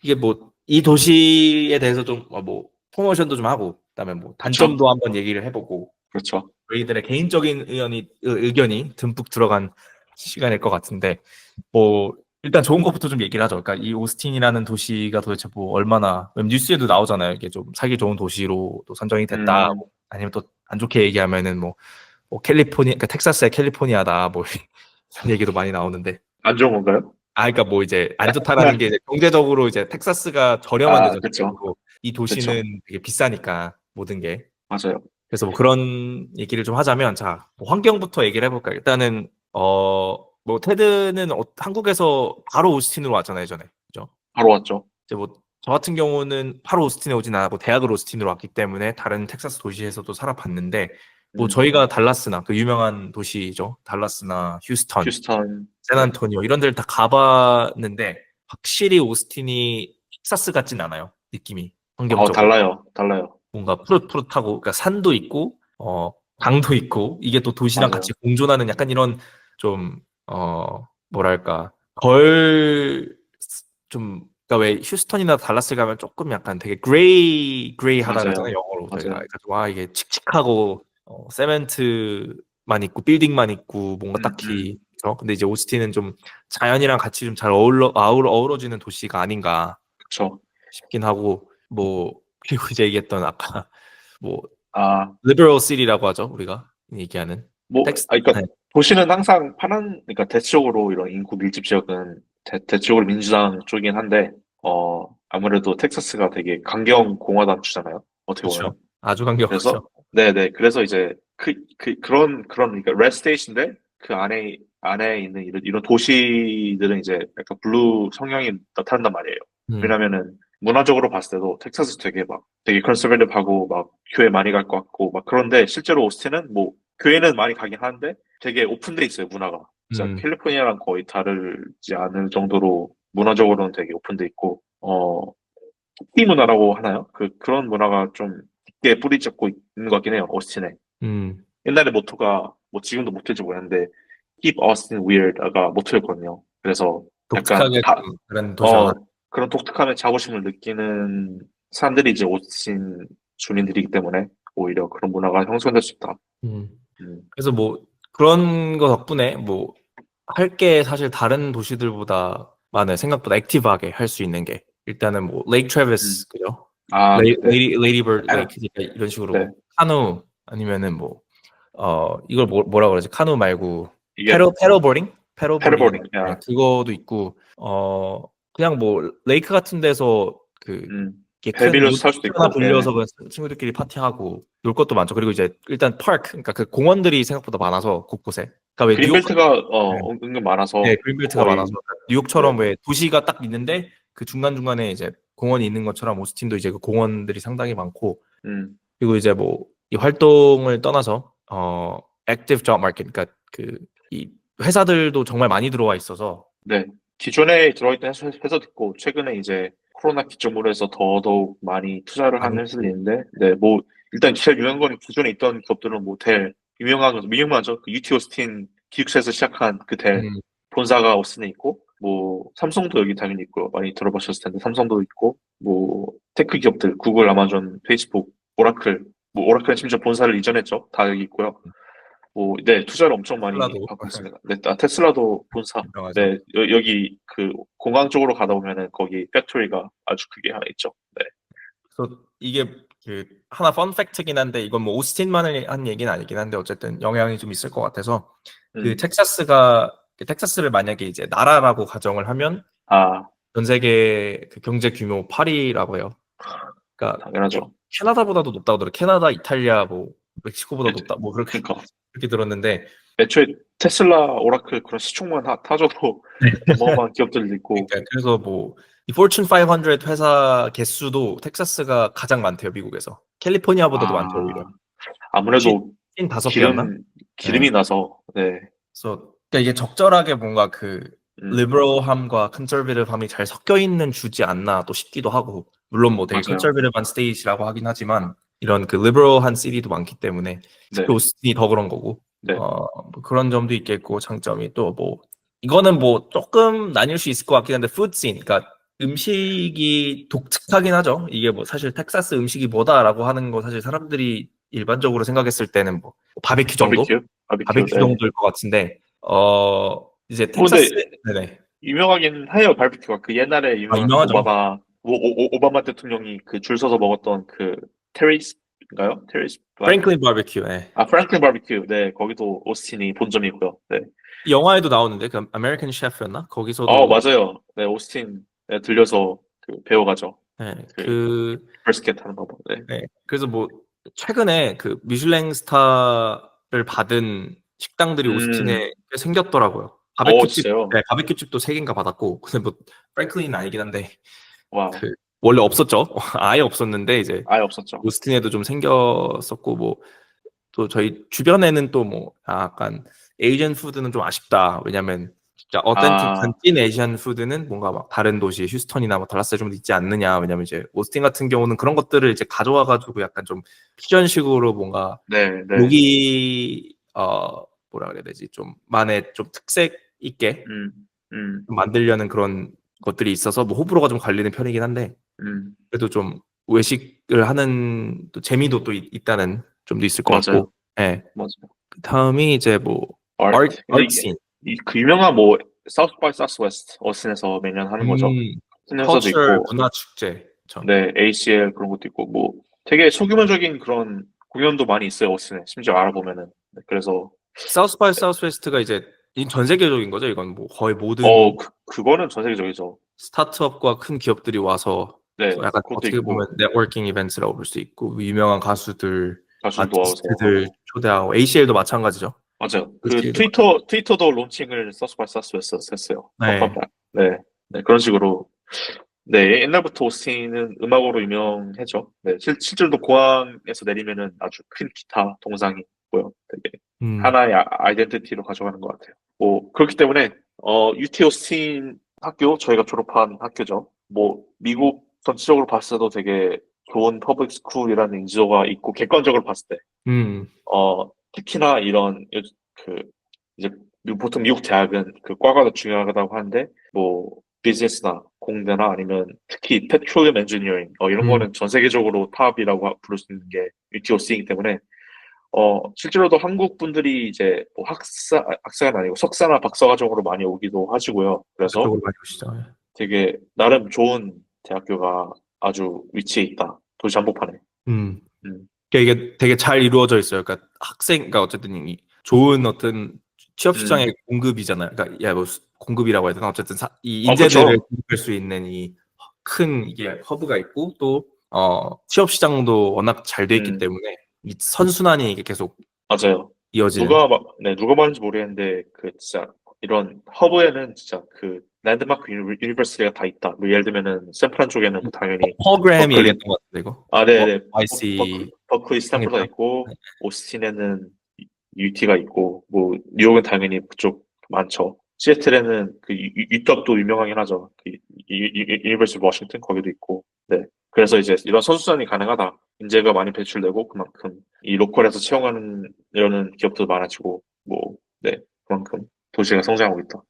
이게 뭐 이 도시에 대해서 좀뭐 프로모션도 좀 하고 그다음에 뭐 그렇죠. 단점도 한번 얘기를 해보고 그렇죠. 저희들의 개인적인 의견이 듬뿍 들어간 시간일 것 같은데 뭐 일단 좋은 것부터 좀 얘기를 하죠. 그러니까 이 오스틴이라는 도시가 도대체 뭐 얼마나 뉴스에도 나오잖아요. 이게 좀 살기 좋은 도시로 또 선정이 됐다. 음, 아니면 또 안 좋게 얘기하면은 뭐 캘리포니아, 그러니까 텍사스의 캘리포니아다. 뭐 이런 얘기도 많이 나오는데. 안 좋은 건가요? 그러니까 뭐 이제 안 좋다라는 게 이제 경제적으로 이제 텍사스가 저렴한데 아, 그렇죠. 전체적으로 이 그렇죠. 도시는 되게 비싸니까 모든 게. 맞아요. 그래서 뭐 그런 얘기를 좀 하자면 자, 뭐 환경부터 얘기를 해볼까요? 일단은 뭐 테드는 한국에서 바로 오스틴으로 왔잖아요, 예전에. 그죠? 바로 왔죠. 이제 뭐 저 같은 경우는 바로 오스틴에 오진 않았고 대학을 오스틴으로 왔기 때문에 다른 텍사스 도시에서도 살아봤는데 뭐 음, 저희가 달라스나 그 유명한 도시죠. 달라스나 휴스턴, 휴스턴, 네. 샌안토니오 이런 데를 다 가봤는데 확실히 오스틴이 텍사스 같진 않아요. 느낌이 환경적으로 달라요. 뭔가 푸릇푸릇하고 그러니까 산도 있고 강도 있고 이게 또 도시랑 맞아요. 같이 공존하는 약간 이런 좀 뭐랄까 덜 좀 그러니까 왜 휴스턴이나 달라스 가면 조금 약간 되게 그레이하다 그러잖아요 맞아요. 영어로 저희가 맞아요. 그러니까 와 이게 칙칙하고 세멘트만 있고 빌딩만 있고 뭔가 음. 딱히 근데 이제 오스틴은 좀 자연이랑 같이 좀 잘 어우러지는 도시가 아닌가 그쵸. 싶긴 하고 뭐 그리고 이제 얘기했던 아까 뭐 아, 리버럴 시티라고 하죠 우리가 얘기하는 텍스 그러니까 네. 도시는 항상 그러니까 대체적으로 이런 인구 밀집 지역은 대체적으로 민주당 쪽이긴 한데, 아무래도 텍사스가 되게 강경 공화당 주잖아요. 어떻게 보면. 그렇죠 아주 강력하죠 그래서, 네네. 그래서 이제 그러니까 레드 스테이트인데 그 안에 있는 이런 도시들은 이제 약간 블루 성향이 나타난단 말이에요. 음, 왜냐면은 문화적으로 봤을 때도 텍사스 되게 컨서베티브하고 막 교회 많이 갈 것 같고 막 그런데 실제로 오스틴은 뭐 교회는 많이 가긴 하는데 되게 오픈돼 있어요, 문화가. 진짜 음, 캘리포니아랑 거의 다르지 않을 정도로 문화적으로는 되게 오픈돼 있고 티 문화라고 하나요? 그런 문화가 좀 깊게 뿌리 잡고 있는 것 같긴 해요, 오스틴에. 음. 옛날에 모토가 뭐 지금도 모토인지 모르겠는데 Keep Austin Weird가 모토였거든요. 그래서 약간 독특하게 좀 그런 도시가 어, 그런 독특함에 자부심을 느끼는 사람들이 이제 오스틴 주민들이기 때문에 오히려 그런 문화가 형성될 수 있다. 음. 음, 그래서 뭐 그런 거 덕분에 뭐 할 게 사실 다른 도시들보다 많아요. 생각보다 액티브하게 할 수 있는 게 일단은 뭐 레이크 음. 트래비스 그죠? 아, 네네. 레이디버드 레이크 이런 식으로 네. 뭐 카누 아니면은 뭐 이걸 뭐라 그러지? 카누 말고 이게 패러보딩 패러보딩, 네, 야, 그거도 있고 그냥 뭐 레이크 같은 데서 그 이렇게 배 큰 빌려서 요트 살 수도 하나 있고, 예. 빌려서 그냥 친구들끼리 파티하고 놀 것도 많죠. 그리고 이제 일단 파크 그러니까 그 공원들이 생각보다 많아서 곳곳에 그러니까 왜 뉴욕 그린벨트가, 네, 은근 네, 많아서 그린벨트가 많아서 거의, 네. 뉴욕처럼 왜 도시가 딱 있는데 그 중간중간에 이제 공원이 있는 것처럼 오스틴도 이제 그 공원들이 상당히 많고 음, 그리고 이제 뭐 이 활동을 떠나서 액티브 잡 마켓 그러니까 그 이 회사들도 정말 많이 들어와 있어서 네. 기존에 들어있던 회사도 있고, 최근에 이제 코로나 기점으로 해서 더더욱 많이 투자를 하는 회사들이 많고 있는데, 네, 뭐, 일단 제일 유명한 건 기존에 있던 기업들은 뭐, 유명하죠. 그 UT 오스틴 기숙사에서 시작한 그 델, 음, 본사가 오스틴에 있고, 뭐, 삼성도 여기 당연히 있고요. 많이 들어보셨을 텐데, 삼성도 있고, 뭐, 테크 기업들, 구글, 아마존, 페이스북, 오라클, 뭐, 오라클은 심지어 본사를 이전했죠. 다 여기 있고요. 뭐, 네, 투자를 엄청 많이 테슬라도 하고 있습니다. 네, 테슬라도 본사. 유명하죠. 네, 여기 그 공항 쪽으로 가다 보면은 거기 팩토리가 아주 크게 하나 있죠. 네. 그래서 이게 그 하나 펀 팩트긴 한데 이건 뭐 오스틴만을 한 얘기는 아니긴 한데 어쨌든 영향이 좀 있을 것 같아서 그 음, 텍사스를 만약에 이제 나라라고 가정을 하면 아, 전 세계 그 경제 규모 8위라고 해요. 그러니까 당연하죠. 캐나다보다도 높다고 들어요. 캐나다, 이탈리아, 뭐 멕시코보다 애초, 높다. 뭐 그렇게 그러니까 그렇게 들었는데 애초에 테슬라, 오라클 그런 시총만 타줘도 어마어마한 기업들도 있고, 그러니까 그래서 뭐 이 포춘 500 회사 개수도 텍사스가 가장 많대요, 미국에서. 캘리포니아보다도 많대요, 오히려. 아, 아무래도 55개였나? 네. 기름이 나서, 네, 그래서 그러니까 이게 적절하게 뭔가 그 음, 리버럴함과 컨서베티브함이 잘 섞여 있는 주지 않나 또 싶기도 하고 물론 뭐 되게 맞아요. 컨서베티브한 스테이지라고 하긴 하지만 이런 그 리버럴한 시티도 많기 때문에 네, 특히 오스틴이 더 그런 거고 네, 뭐 그런 점도 있겠고 장점이 또 뭐 이거는 뭐 조금 나뉠 수 있을 것 같긴 한데 푸드씬 그러니까 음식이 독특하긴 하죠. 이게 뭐 사실 텍사스 음식이 뭐다라고 하는 거 사실 사람들이 일반적으로 생각했을 때는 뭐 바베큐 정도? 바비큐, 바베큐 네. 정도일 것 같은데 이제 근데 텍사스 네네 유명하긴 해요, 바비큐가. 그 옛날에 아 유명한 그 유명하죠. 오바마 대통령이 그 줄 서서 먹었던 그 테리스인가요? 테리스 바비큐? 프랭클린 바베큐 예. 아, 프랭클린 바비큐. 네, 거기도 오스틴이 본점이고요. 네. 이 영화에도 나오는데 그 아메리칸 셰프였나? 거기서도 맞아요. 네, 오스틴 들려서 그 배워가죠. 예, 그 브레스켓 하는 거 봐. 네. 그래서 뭐 최근에 그 미슐랭 스타를 받은 식당들이 음, 오스틴에 꽤 생겼더라고요. 바베큐집 진짜요? 네, 바베큐집도 3개인가 받았고 근데 뭐 프랭클린은 아니긴 한데 와우. 그 원래 없었죠. 아예 없었는데 이제 아예 없었죠. 오스틴에도 좀 생겼었고 뭐 또 저희 주변에는 또 뭐 약간 에이전 푸드는 좀 아쉽다. 왜냐면 자, 어텐틱한 아, 찐 아시안 푸드는 뭔가 막 다른 도시 휴스턴이나 뭐 달라스에 좀 있지 않느냐. 왜냐면 이제 오스틴 같은 경우는 그런 것들을 이제 가져와가지고 약간 좀 퓨전식으로 뭔가 네, 네. 여기 뭐라 그래야 되지? 좀 만의 좀 특색 있게 음, 음, 좀 만들려는 그런 것들이 있어서 뭐 호불호가 좀 갈리는 편이긴 한데 음, 그래도 좀 외식을 하는 또 재미도 또 있다는 점도 있을 것 같고. 맞아요. 예. 맞아요. 그 다음이 이제 뭐 아트. 근데 이게 아트씬. 그 유명한 뭐 사우스 바이 사우스 웨스트 어슨에서 매년 하는 거죠. 음, 수련사도 커처 있고, 문화 축제. 그쵸. 네, ACL 그런 것도 있고, 뭐 되게 소규모적인 그런 공연도 많이 있어요, 어슨에. 심지어 알아보면은. 네, 그래서 사우스 바이 사우스 웨스트가 이제 전 세계적인 거죠. 이건 뭐 거의 모든 그거는 전 세계적이죠. 스타트업과 큰 기업들이 와서 네, 약간 그것도 어떻게 보면 있고 네트워킹 이벤트라고 볼 수 있고 유명한 가수들, 가수들도 와서 아티스트들 하고. 초대하고 ACL도 마찬가지죠. 맞아요. 그 ACL도 트위터도 론칭을 사우스 바이 사우스 웨스트에서 했어요. 네. 네, 네, 그런 식으로. 네, 옛날부터 오스틴은 음악으로 유명했죠. 네, 실제로도 공항에서 내리면은 아주 큰 기타 동상이 있고요. 되게 음. 하나의 아이덴티티로 가져가는 것 같아요. 뭐, 그렇기 때문에, UT 오스틴 학교, 저희가 졸업한 학교죠. 뭐, 미국 전체적으로 봤을 때도 되게 좋은 퍼블릭 스쿨이라는 인지도가 있고, 객관적으로 봤을 때, 음. 특히나 그, 이제, 보통 미국 대학은 그 과가 더 중요하다고 하는데, 뭐, 비즈니스나 공대나 아니면 특히 페트롤리엄 엔지니어링, 이런 음. 거는 전 세계적으로 탑이라고 부를 수 있는 게 UTOC이기 때문에, 실제로도 한국 분들이 이제 뭐 학사가 아니고 석사나 박사 과정으로 많이 오기도 하시고요. 그래서 그쪽으로 많이 오시죠. 예. 되게 나름 좋은 대학교가 아주 위치해 있다. 도시 한복판에. 음. 음, 그러니까 이게 되게 잘 이루어져 있어요. 그러니까 그러니까 어쨌든 이 좋은 어떤 취업 음. 시장의 공급이잖아요. 그러니까 야, 뭐 공급이라고 해야 되나? 어쨌든 이 그쵸. 인재들을 공급할 수 있는 이 큰 이게 허브가 있고 또 취업 시장도 워낙 잘 돼 있기 음, 때문에 이 선순환이 이게 계속 맞아요. 이어지는. 누가 말인지 모르겠는데, 그, 진짜, 이런 허브에는 진짜 그, 랜드마크 유니버시티가 다 있다. 뭐, 예를 들면은, 샌프란 쪽에는 뭐, 당연히, 퍼그램이 버클리, 얘기했던 것 같은데 이거. 네네. YC 버클리 스탠퍼드가 창립자. 있고, 오스틴에는 UT가 있고, 뭐, 뉴욕은 당연히 그쪽 많죠. 시애틀에는 그 유떡도 유명하긴 하죠. 그 유니버시티 워싱턴 거기도 있고. 네. 그래서 이제 이런 선수전이 가능하다. 인재가 많이 배출되고 그만큼 이 로컬에서 채용하는 이런 기업도 많아지고 뭐, 네. 그만큼 도시가 성장하고 있다.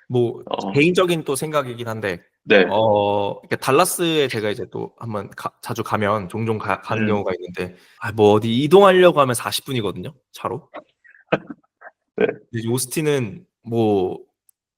뭐 어, 개인적인 또 생각이긴 한데 네. 이렇게 달라스에 제가 이제 또 한번 자주 가면 종종 가는 음, 경우가 있는데 뭐 어디 이동하려고 하면 40분이거든요 차로. 네. 근데 이제 오스틴은 뭐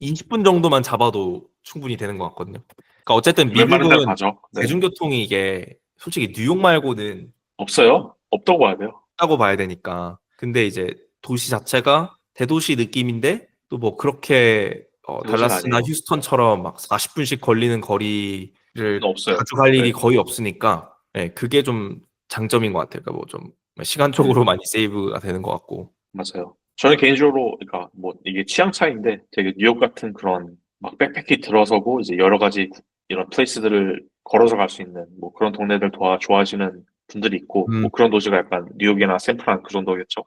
20분 정도만 잡아도 충분히 되는 것 같거든요. 그러니까 어쨌든 웬만한 데로 미국은 가죠. 네. 대중교통이 이게 솔직히 뉴욕 말고는 없어요? 없다고 봐야 돼요. 없다고 봐야 되니까. 근데 이제 도시 자체가 대도시 느낌인데 또 뭐 그렇게 도시는 달라스나 아니에요. 휴스턴처럼 막 40분씩 걸리는 거리를 없어요. 자주 갈 네. 일이 거의 없으니까 네, 그게 좀 장점인 것 같아요. 그러니까 뭐 좀 시간적으로 음. 많이 세이브가 되는 것 같고. 맞아요. 저는 개인적으로, 그러니까 뭐 이게 취향 차이인데 되게 뉴욕 같은 그런 막 백패키 들어서고 이제 여러 가지 이런 플레이스들을 걸어서 갈 수 있는 뭐 그런 동네들 좋아하시는 분들이 있고 음, 뭐 그런 도시가 약간 뉴욕이나 샌프란 그 정도겠죠.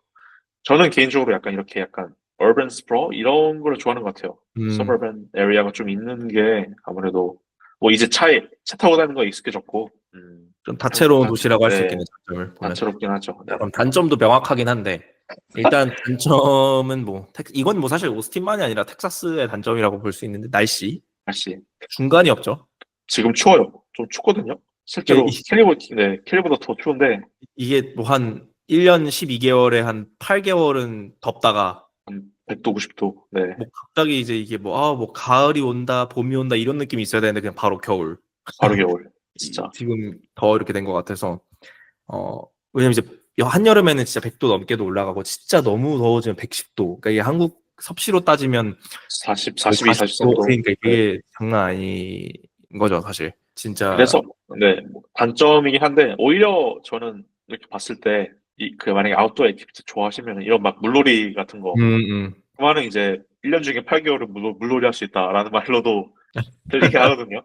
저는 개인적으로 약간 이렇게 약간 urban sprawl 이런 걸 좋아하는 것 같아요. 음, suburban area가 좀 있는 게 아무래도 뭐 이제 차 타고 다니는 거 익숙해졌고, 좀 다채로운 도시라고 할 수 네, 있겠네요. 장점을 보면. 다채롭긴 하죠. 네, 그럼 단점도 명확하긴 한데 일단 단점은 뭐 이건 뭐 사실 오스틴만이 아니라 텍사스의 단점이라고 볼 수 있는데 날씨 날씨. 중간이 없죠. 지금 추워요. 좀 춥거든요. 이게, 실제로 캘리보보다 더 추운데 이게 뭐 한 1년 12개월에 한 8개월은 덥다가 한 100도, 90도. 네, 뭐 갑자기 이제 이게 뭐 가을이 온다, 봄이 온다 이런 느낌이 있어야 되는데 그냥 바로 겨울. 바로 겨울. 진짜. 지금 더 이렇게 된 것 같아서 어 왜냐면 이제 한여름에는 진짜 100도 넘게도 올라가고 진짜 너무 더워지면 110도. 그러니까 이게 한국 섭씨로 따지면 42, 40도 43도. 그러니까 네. 이게 장난 아닌 거죠, 사실. 진짜. 그래서 네, 뭐 단점이긴 한데 오히려 저는 이렇게 봤을 때 그 만약에 아웃도어 액티비티 좋아하시면 이런 막 물놀이 같은 거 음. 그만은 이제 1년 중에 8개월은 물놀이 할 수 있다라는 말로도 들리게 하거든요.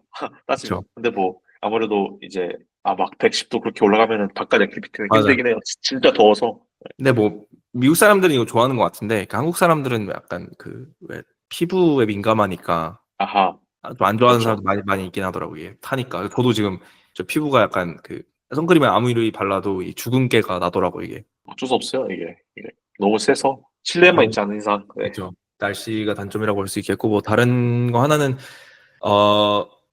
따지면. 그렇죠. 근데 뭐 아무래도 이제 막 110도 그렇게 올라가면은 바깥 액티비티는 맞아. 힘들긴 해요. 진짜 더워서. 근데 뭐 미국 사람들은 이거 좋아하는 것 같은데 그 한국 사람들은 약간 그 왜 피부에 민감하니까 아하, 좀 안 좋아하는 그렇죠. 사람도 많이 있긴 하더라고요. 이게 타니까. 저도 지금 저 피부가 약간 그 선크림을 아무리 발라도 이 주근깨가 나더라고요, 이게. 어쩔 수 없어요, 이게. 너무 세서 실내에만 있지 않은 이상. 네. 그렇죠. 날씨가 단점이라고 볼 수 있겠고 뭐 다른 거 하나는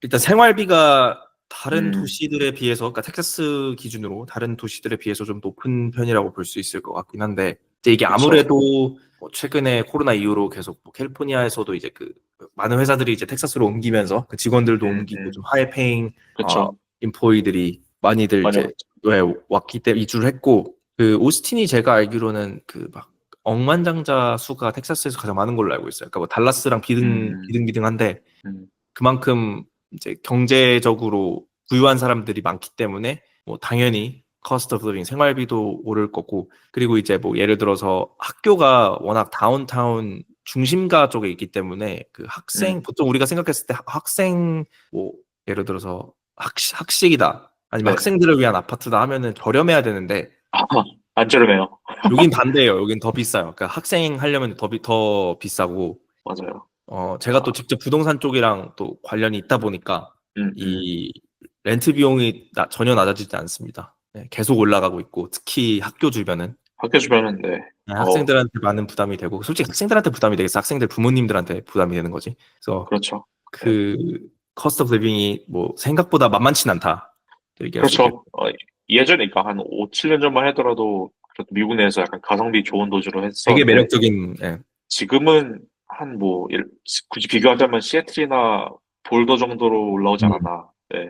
일단 생활비가 다른 음, 도시들에 비해서 그러니까 텍사스 기준으로 다른 도시들에 비해서 좀 높은 편이라고 볼 수 있을 것 같긴 한데 이제 이게 그쵸. 아무래도 뭐 최근에 코로나 이후로 계속 뭐 캘리포니아에서도 이제 그 많은 회사들이 이제 텍사스로 옮기면서 그 직원들도 음, 옮기고 좀 음, 하이 페잉 그쵸. 인포이들이 많이들 많이 이제 왔죠. 왜 왔기 때문에 이주를 했고 그 오스틴이 제가 알기로는 그 막 억만장자 수가 텍사스에서 가장 많은 걸로 알고 있어요. 그러니까 뭐 달라스랑 음, 비등비등한데 음, 그만큼 이제 경제적으로 부유한 사람들이 많기 때문에 뭐 당연히 cost of living 생활비도 오를 거고 그리고 이제 뭐 예를 들어서 학교가 워낙 다운타운 중심가 쪽에 있기 때문에 그 학생 음. 보통 우리가 생각했을 때 학생 뭐 예를 들어서 학식이다 아니면 네. 학생들을 위한 아파트다 하면은 저렴해야 되는데 아, 안 저렴해요. 여긴 반대예요. 여긴 더 비싸요. 그러니까 학생 하려면 더 비싸고 맞아요. 제가 또 아, 직접 부동산 쪽이랑 또 관련이 있다 보니까 음, 음. 이 렌트 비용이 전혀 낮아지지 않습니다. 네, 계속 올라가고 있고 특히 학교 주변은 학교 주변은, 네. 학생들한테 많은 부담이 되고 솔직히 학생들한테 부담이 되겠어. 학생들 부모님들한테 부담이 되는 거지. 그래서 그렇죠. 네. 그 커스트 오브 리빙이 뭐 생각보다 만만치 않다. 얘기할 수 있겠고. 그렇죠. 예전에, 그러니까 한 5, 7년 전만 하더라도, 그래도 미국 내에서 약간 가성비 좋은 도시로 되게 했었는데, 매력적인 예, 지금은 한 뭐, 굳이 비교하자면 시애틀이나 볼더 정도로 올라오지 음, 않았나. 네.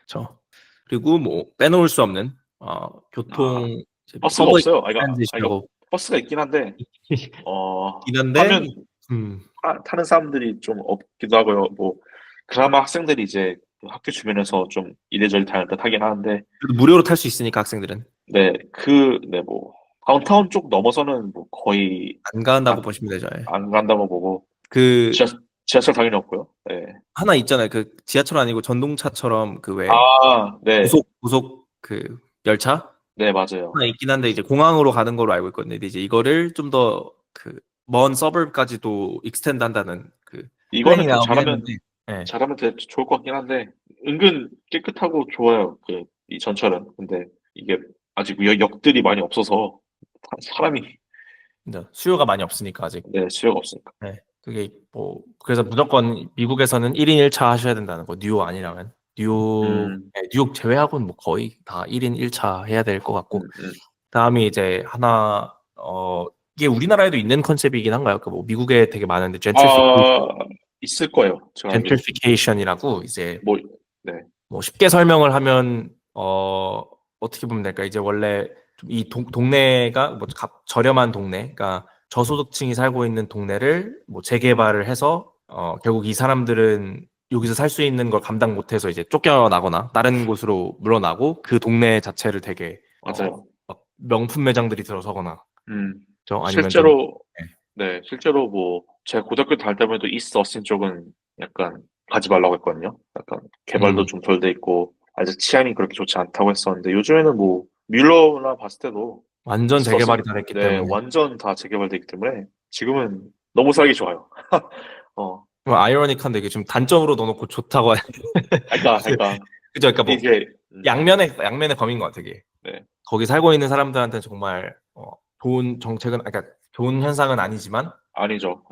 그렇죠. 그리고 뭐 빼놓을 수 없는 아, 교통 이제 뭐 버스가 서브웨이 없어요. 이거 트랜짓이라고 버스가 있긴 한데, 있긴 한데 타면, 음, 타는 사람들이 좀 없기도 하고요. 뭐, 그나마 학생들이 이제 그 학교 주변에서 좀 이래저래 다닐 때 타긴 하는데, 그래도 무료로 탈 수 있으니까 학생들은 네, 뭐, 다운타운 쪽 넘어서는 뭐 거의 안 간다고 안, 보시면 되죠. 예. 안 간다고 보고, 그 지하철 당연히 없고요. 네. 하나 있잖아요. 그 지하철 아니고 전동차처럼 그 왜 아, 네. 고속 그 열차 네, 맞아요. 하나 있긴 한데 이제 공항으로 가는 걸로 알고 있거든요. 근데 이제 이거를 좀 더 그 먼 서버브까지도 익스텐드 한다는 그 이거는 플랜이 그 나오긴 했는데 예. 잘하면 되게 좋을 것 같긴 한데, 은근 깨끗하고 좋아요. 이 전철은. 근데 이게 아직 역들이 많이 없어서, 사람이, 근데 수요가 많이 없으니까 아직. 네, 수요가 없으니까. 네. 그게 뭐 그래서 무조건 미국에서는 1인 1차 하셔야 된다는 거. 뉴욕 아니라면 음, 뉴욕 제외하고는 뭐 거의 다 1인 1차 해야 될 것 같고 음. 다음이 이제 하나 이게 우리나라에도 있는 컨셉이긴 한가요? 그뭐 미국에 되게 많은데 아, 있을 거예요. 제가 알기로. 젠트리피케이션이라고 이제 뭐, 네. 뭐 쉽게 설명을 하면 어떻게 보면 될까? 이제 원래 이 동네가 뭐 저렴한 동네, 그러니까 저소득층이 살고 있는 동네를 뭐 재개발을 해서 결국 이 사람들은 여기서 살 수 있는 걸 감당 못해서 이제 쫓겨나거나 다른 곳으로 물러나고 그 동네 자체를 되게 맞아요. 막 명품 매장들이 들어서거나 음, 저 아니면 좀 실제로, 네, 실제로 뭐, 제가 고등학교 다닐 때만 해도 이스트 어스틴 쪽은 약간 가지 말라고 했거든요. 약간 개발도 음, 좀 덜 돼 있고, 아직 치안이 그렇게 좋지 않다고 했었는데, 요즘에는 뭐, 뮬러나 봤을 때도 완전 이스트 어스틴, 재개발이 다 됐기 네, 때문에 완전 다 재개발되기 때문에, 지금은 너무 살기 좋아요. 어, 아이러니한데 이게 지금 단점으로 넣어놓고 좋다고 그러니까, 그죠? 그러니까 뭐 이게, 양면의 검인 것 같아, 이게. 네, 거기 살고 있는 사람들한테는 정말 좋은 정책은, 그러니까 좋은 현상은 아니지만, 아니죠.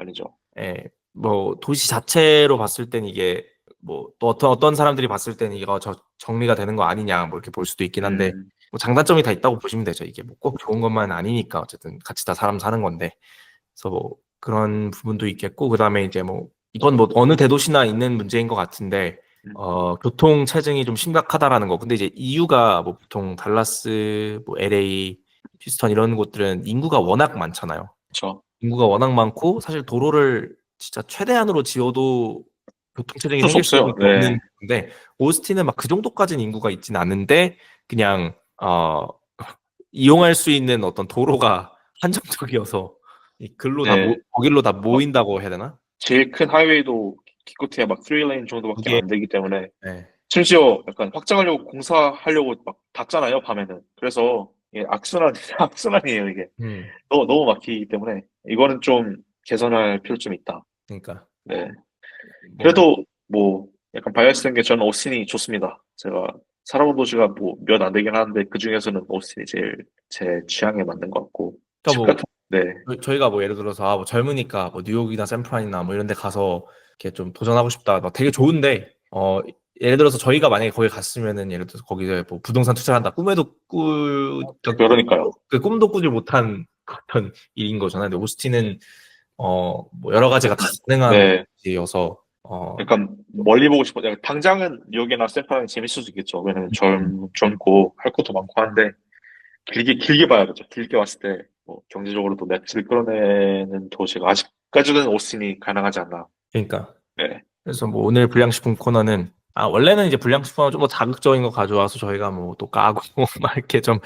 예, 뭐 도시 자체로 봤을 땐 이게 뭐 또 어떤 사람들이 봤을 때는 이거 정리가 되는 거 아니냐 뭐 이렇게 볼 수도 있긴 한데 음, 뭐 장단점이 다 있다고 보시면 되죠. 이게 뭐 꼭 좋은 것만 아니니까 어쨌든 같이 다 사람 사는 건데. 그래서 뭐 그런 부분도 있겠고 그다음에 이제 뭐 이건 뭐 어느 대도시나 있는 문제인 것 같은데 음, 교통 체증이 좀 심각하다라는 거. 근데 이제 이유가 뭐 보통 달라스, 뭐 LA, 휴스턴 이런 곳들은 인구가 워낙 많잖아요. 그쵸. 인구가 워낙 많고 사실 도로를 진짜 최대한으로 지어도 교통 체증이 어쩔 수 생길 없어요. 수밖에 네, 없는 건데 오스틴은 막 그 정도까지는 인구가 있진 않은데 그냥 이용할 수 있는 어떤 도로가 한정적이어서 이 글로 다 네. 거길로 다 막 모인다고 해야 되나? 제일 큰 하이웨이도 기껏해야 막 3레인 정도밖에 그게 안 되기 때문에 네. 심지어 약간 확장하려고 공사하려고 막 닫잖아요, 밤에는. 그래서 이게 악순환, 악순환이에요, 이게. 음. 너무 막히기 때문에 이거는 좀 개선할 필요점이 있다. 그러니까 네. 뭐 그래도 뭐 약간 바이어스 된게 저는 오스틴이 좋습니다. 제가 살아본 도시가 뭐 몇 안 되긴 하는데 그 중에서는 오스틴이 제일 제 취향에 맞는 것 같고 그러니까 집 뭐 같은 네, 저희가 뭐 예를 들어서 뭐 젊으니까 뭐 뉴욕이나 샌프란이나 뭐 이런 데 가서 이렇게 좀 도전하고 싶다. 막 되게 좋은데 예를 들어서 저희가 만약에 거기 갔으면은 예를 들어서 거기서 뭐 부동산 투자를 한다. 그러니까요. 그 꿈도 꾸지 못한 어떤 일인 거잖아요. 근데 오스틴은 뭐 여러 가지가 다 가능한 네, 곳이어서 약간 멀리 보고 싶어. 약간 당장은 뉴욕이나 샌프란이 재밌을 수 있겠죠. 왜냐면 젊고 할 것도 많고 한데 길게 봐야 되죠. 길게 봤을 때 뭐 경제적으로도 매출을 끌어내는 도시가 아직까지는 오스틴이 가능하지 않나. 그러니까 네, 그래서 뭐 오늘 불량식품 코너는 원래는 이제 불량식품은 좀 더 자극적인 거 가져와서 저희가 뭐 또 까고 막 이렇게 좀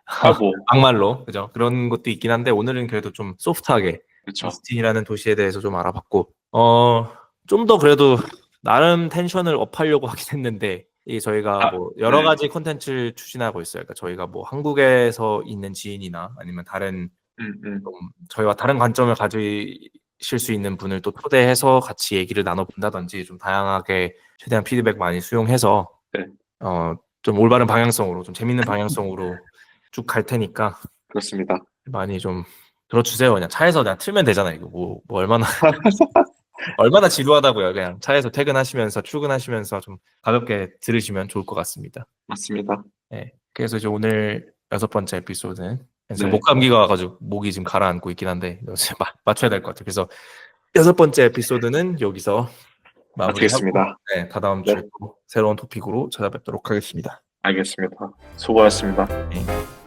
하고 막말로 그죠? 그런 것도 있긴 한데 오늘은 그래도 좀 소프트하게 그렇죠. 오스틴이라는 도시에 대해서 좀 알아봤고 좀 더 그래도 나름 텐션을 업하려고 하긴 했는데 이 저희가 아, 뭐 네, 여러 가지 콘텐츠를 추진하고 있어요. 그러니까 저희가 뭐 한국에서 있는 지인이나 아니면 다른 음, 음, 좀 저희와 다른 관점을 가지실 수 있는 분을 또 초대해서 같이 얘기를 나눠본다든지 좀 다양하게 최대한 피드백 많이 수용해서 네, 좀 올바른 방향성으로 좀 재밌는 방향성으로 쭉 갈 테니까 그렇습니다. 많이 좀 들어주세요. 그냥 차에서 그냥 틀면 되잖아요. 이거 뭐 얼마나 얼마나 지루하다고요. 그냥 차에서 퇴근하시면서 출근하시면서 좀 가볍게 들으시면 좋을 것 같습니다. 맞습니다. 네. 그래서 이제 오늘 6번째 에피소드는 제가 네, 목감기가 와가지고 목이 지금 가라앉고 있긴 한데 이제 맞춰야 될 것 같아요. 그래서 6번째 에피소드는 여기서 마무리하고 마치겠습니다. 네, 다다음 네, 주에 또 새로운 토픽으로 찾아뵙도록 하겠습니다. 알겠습니다. 수고하셨습니다. 네.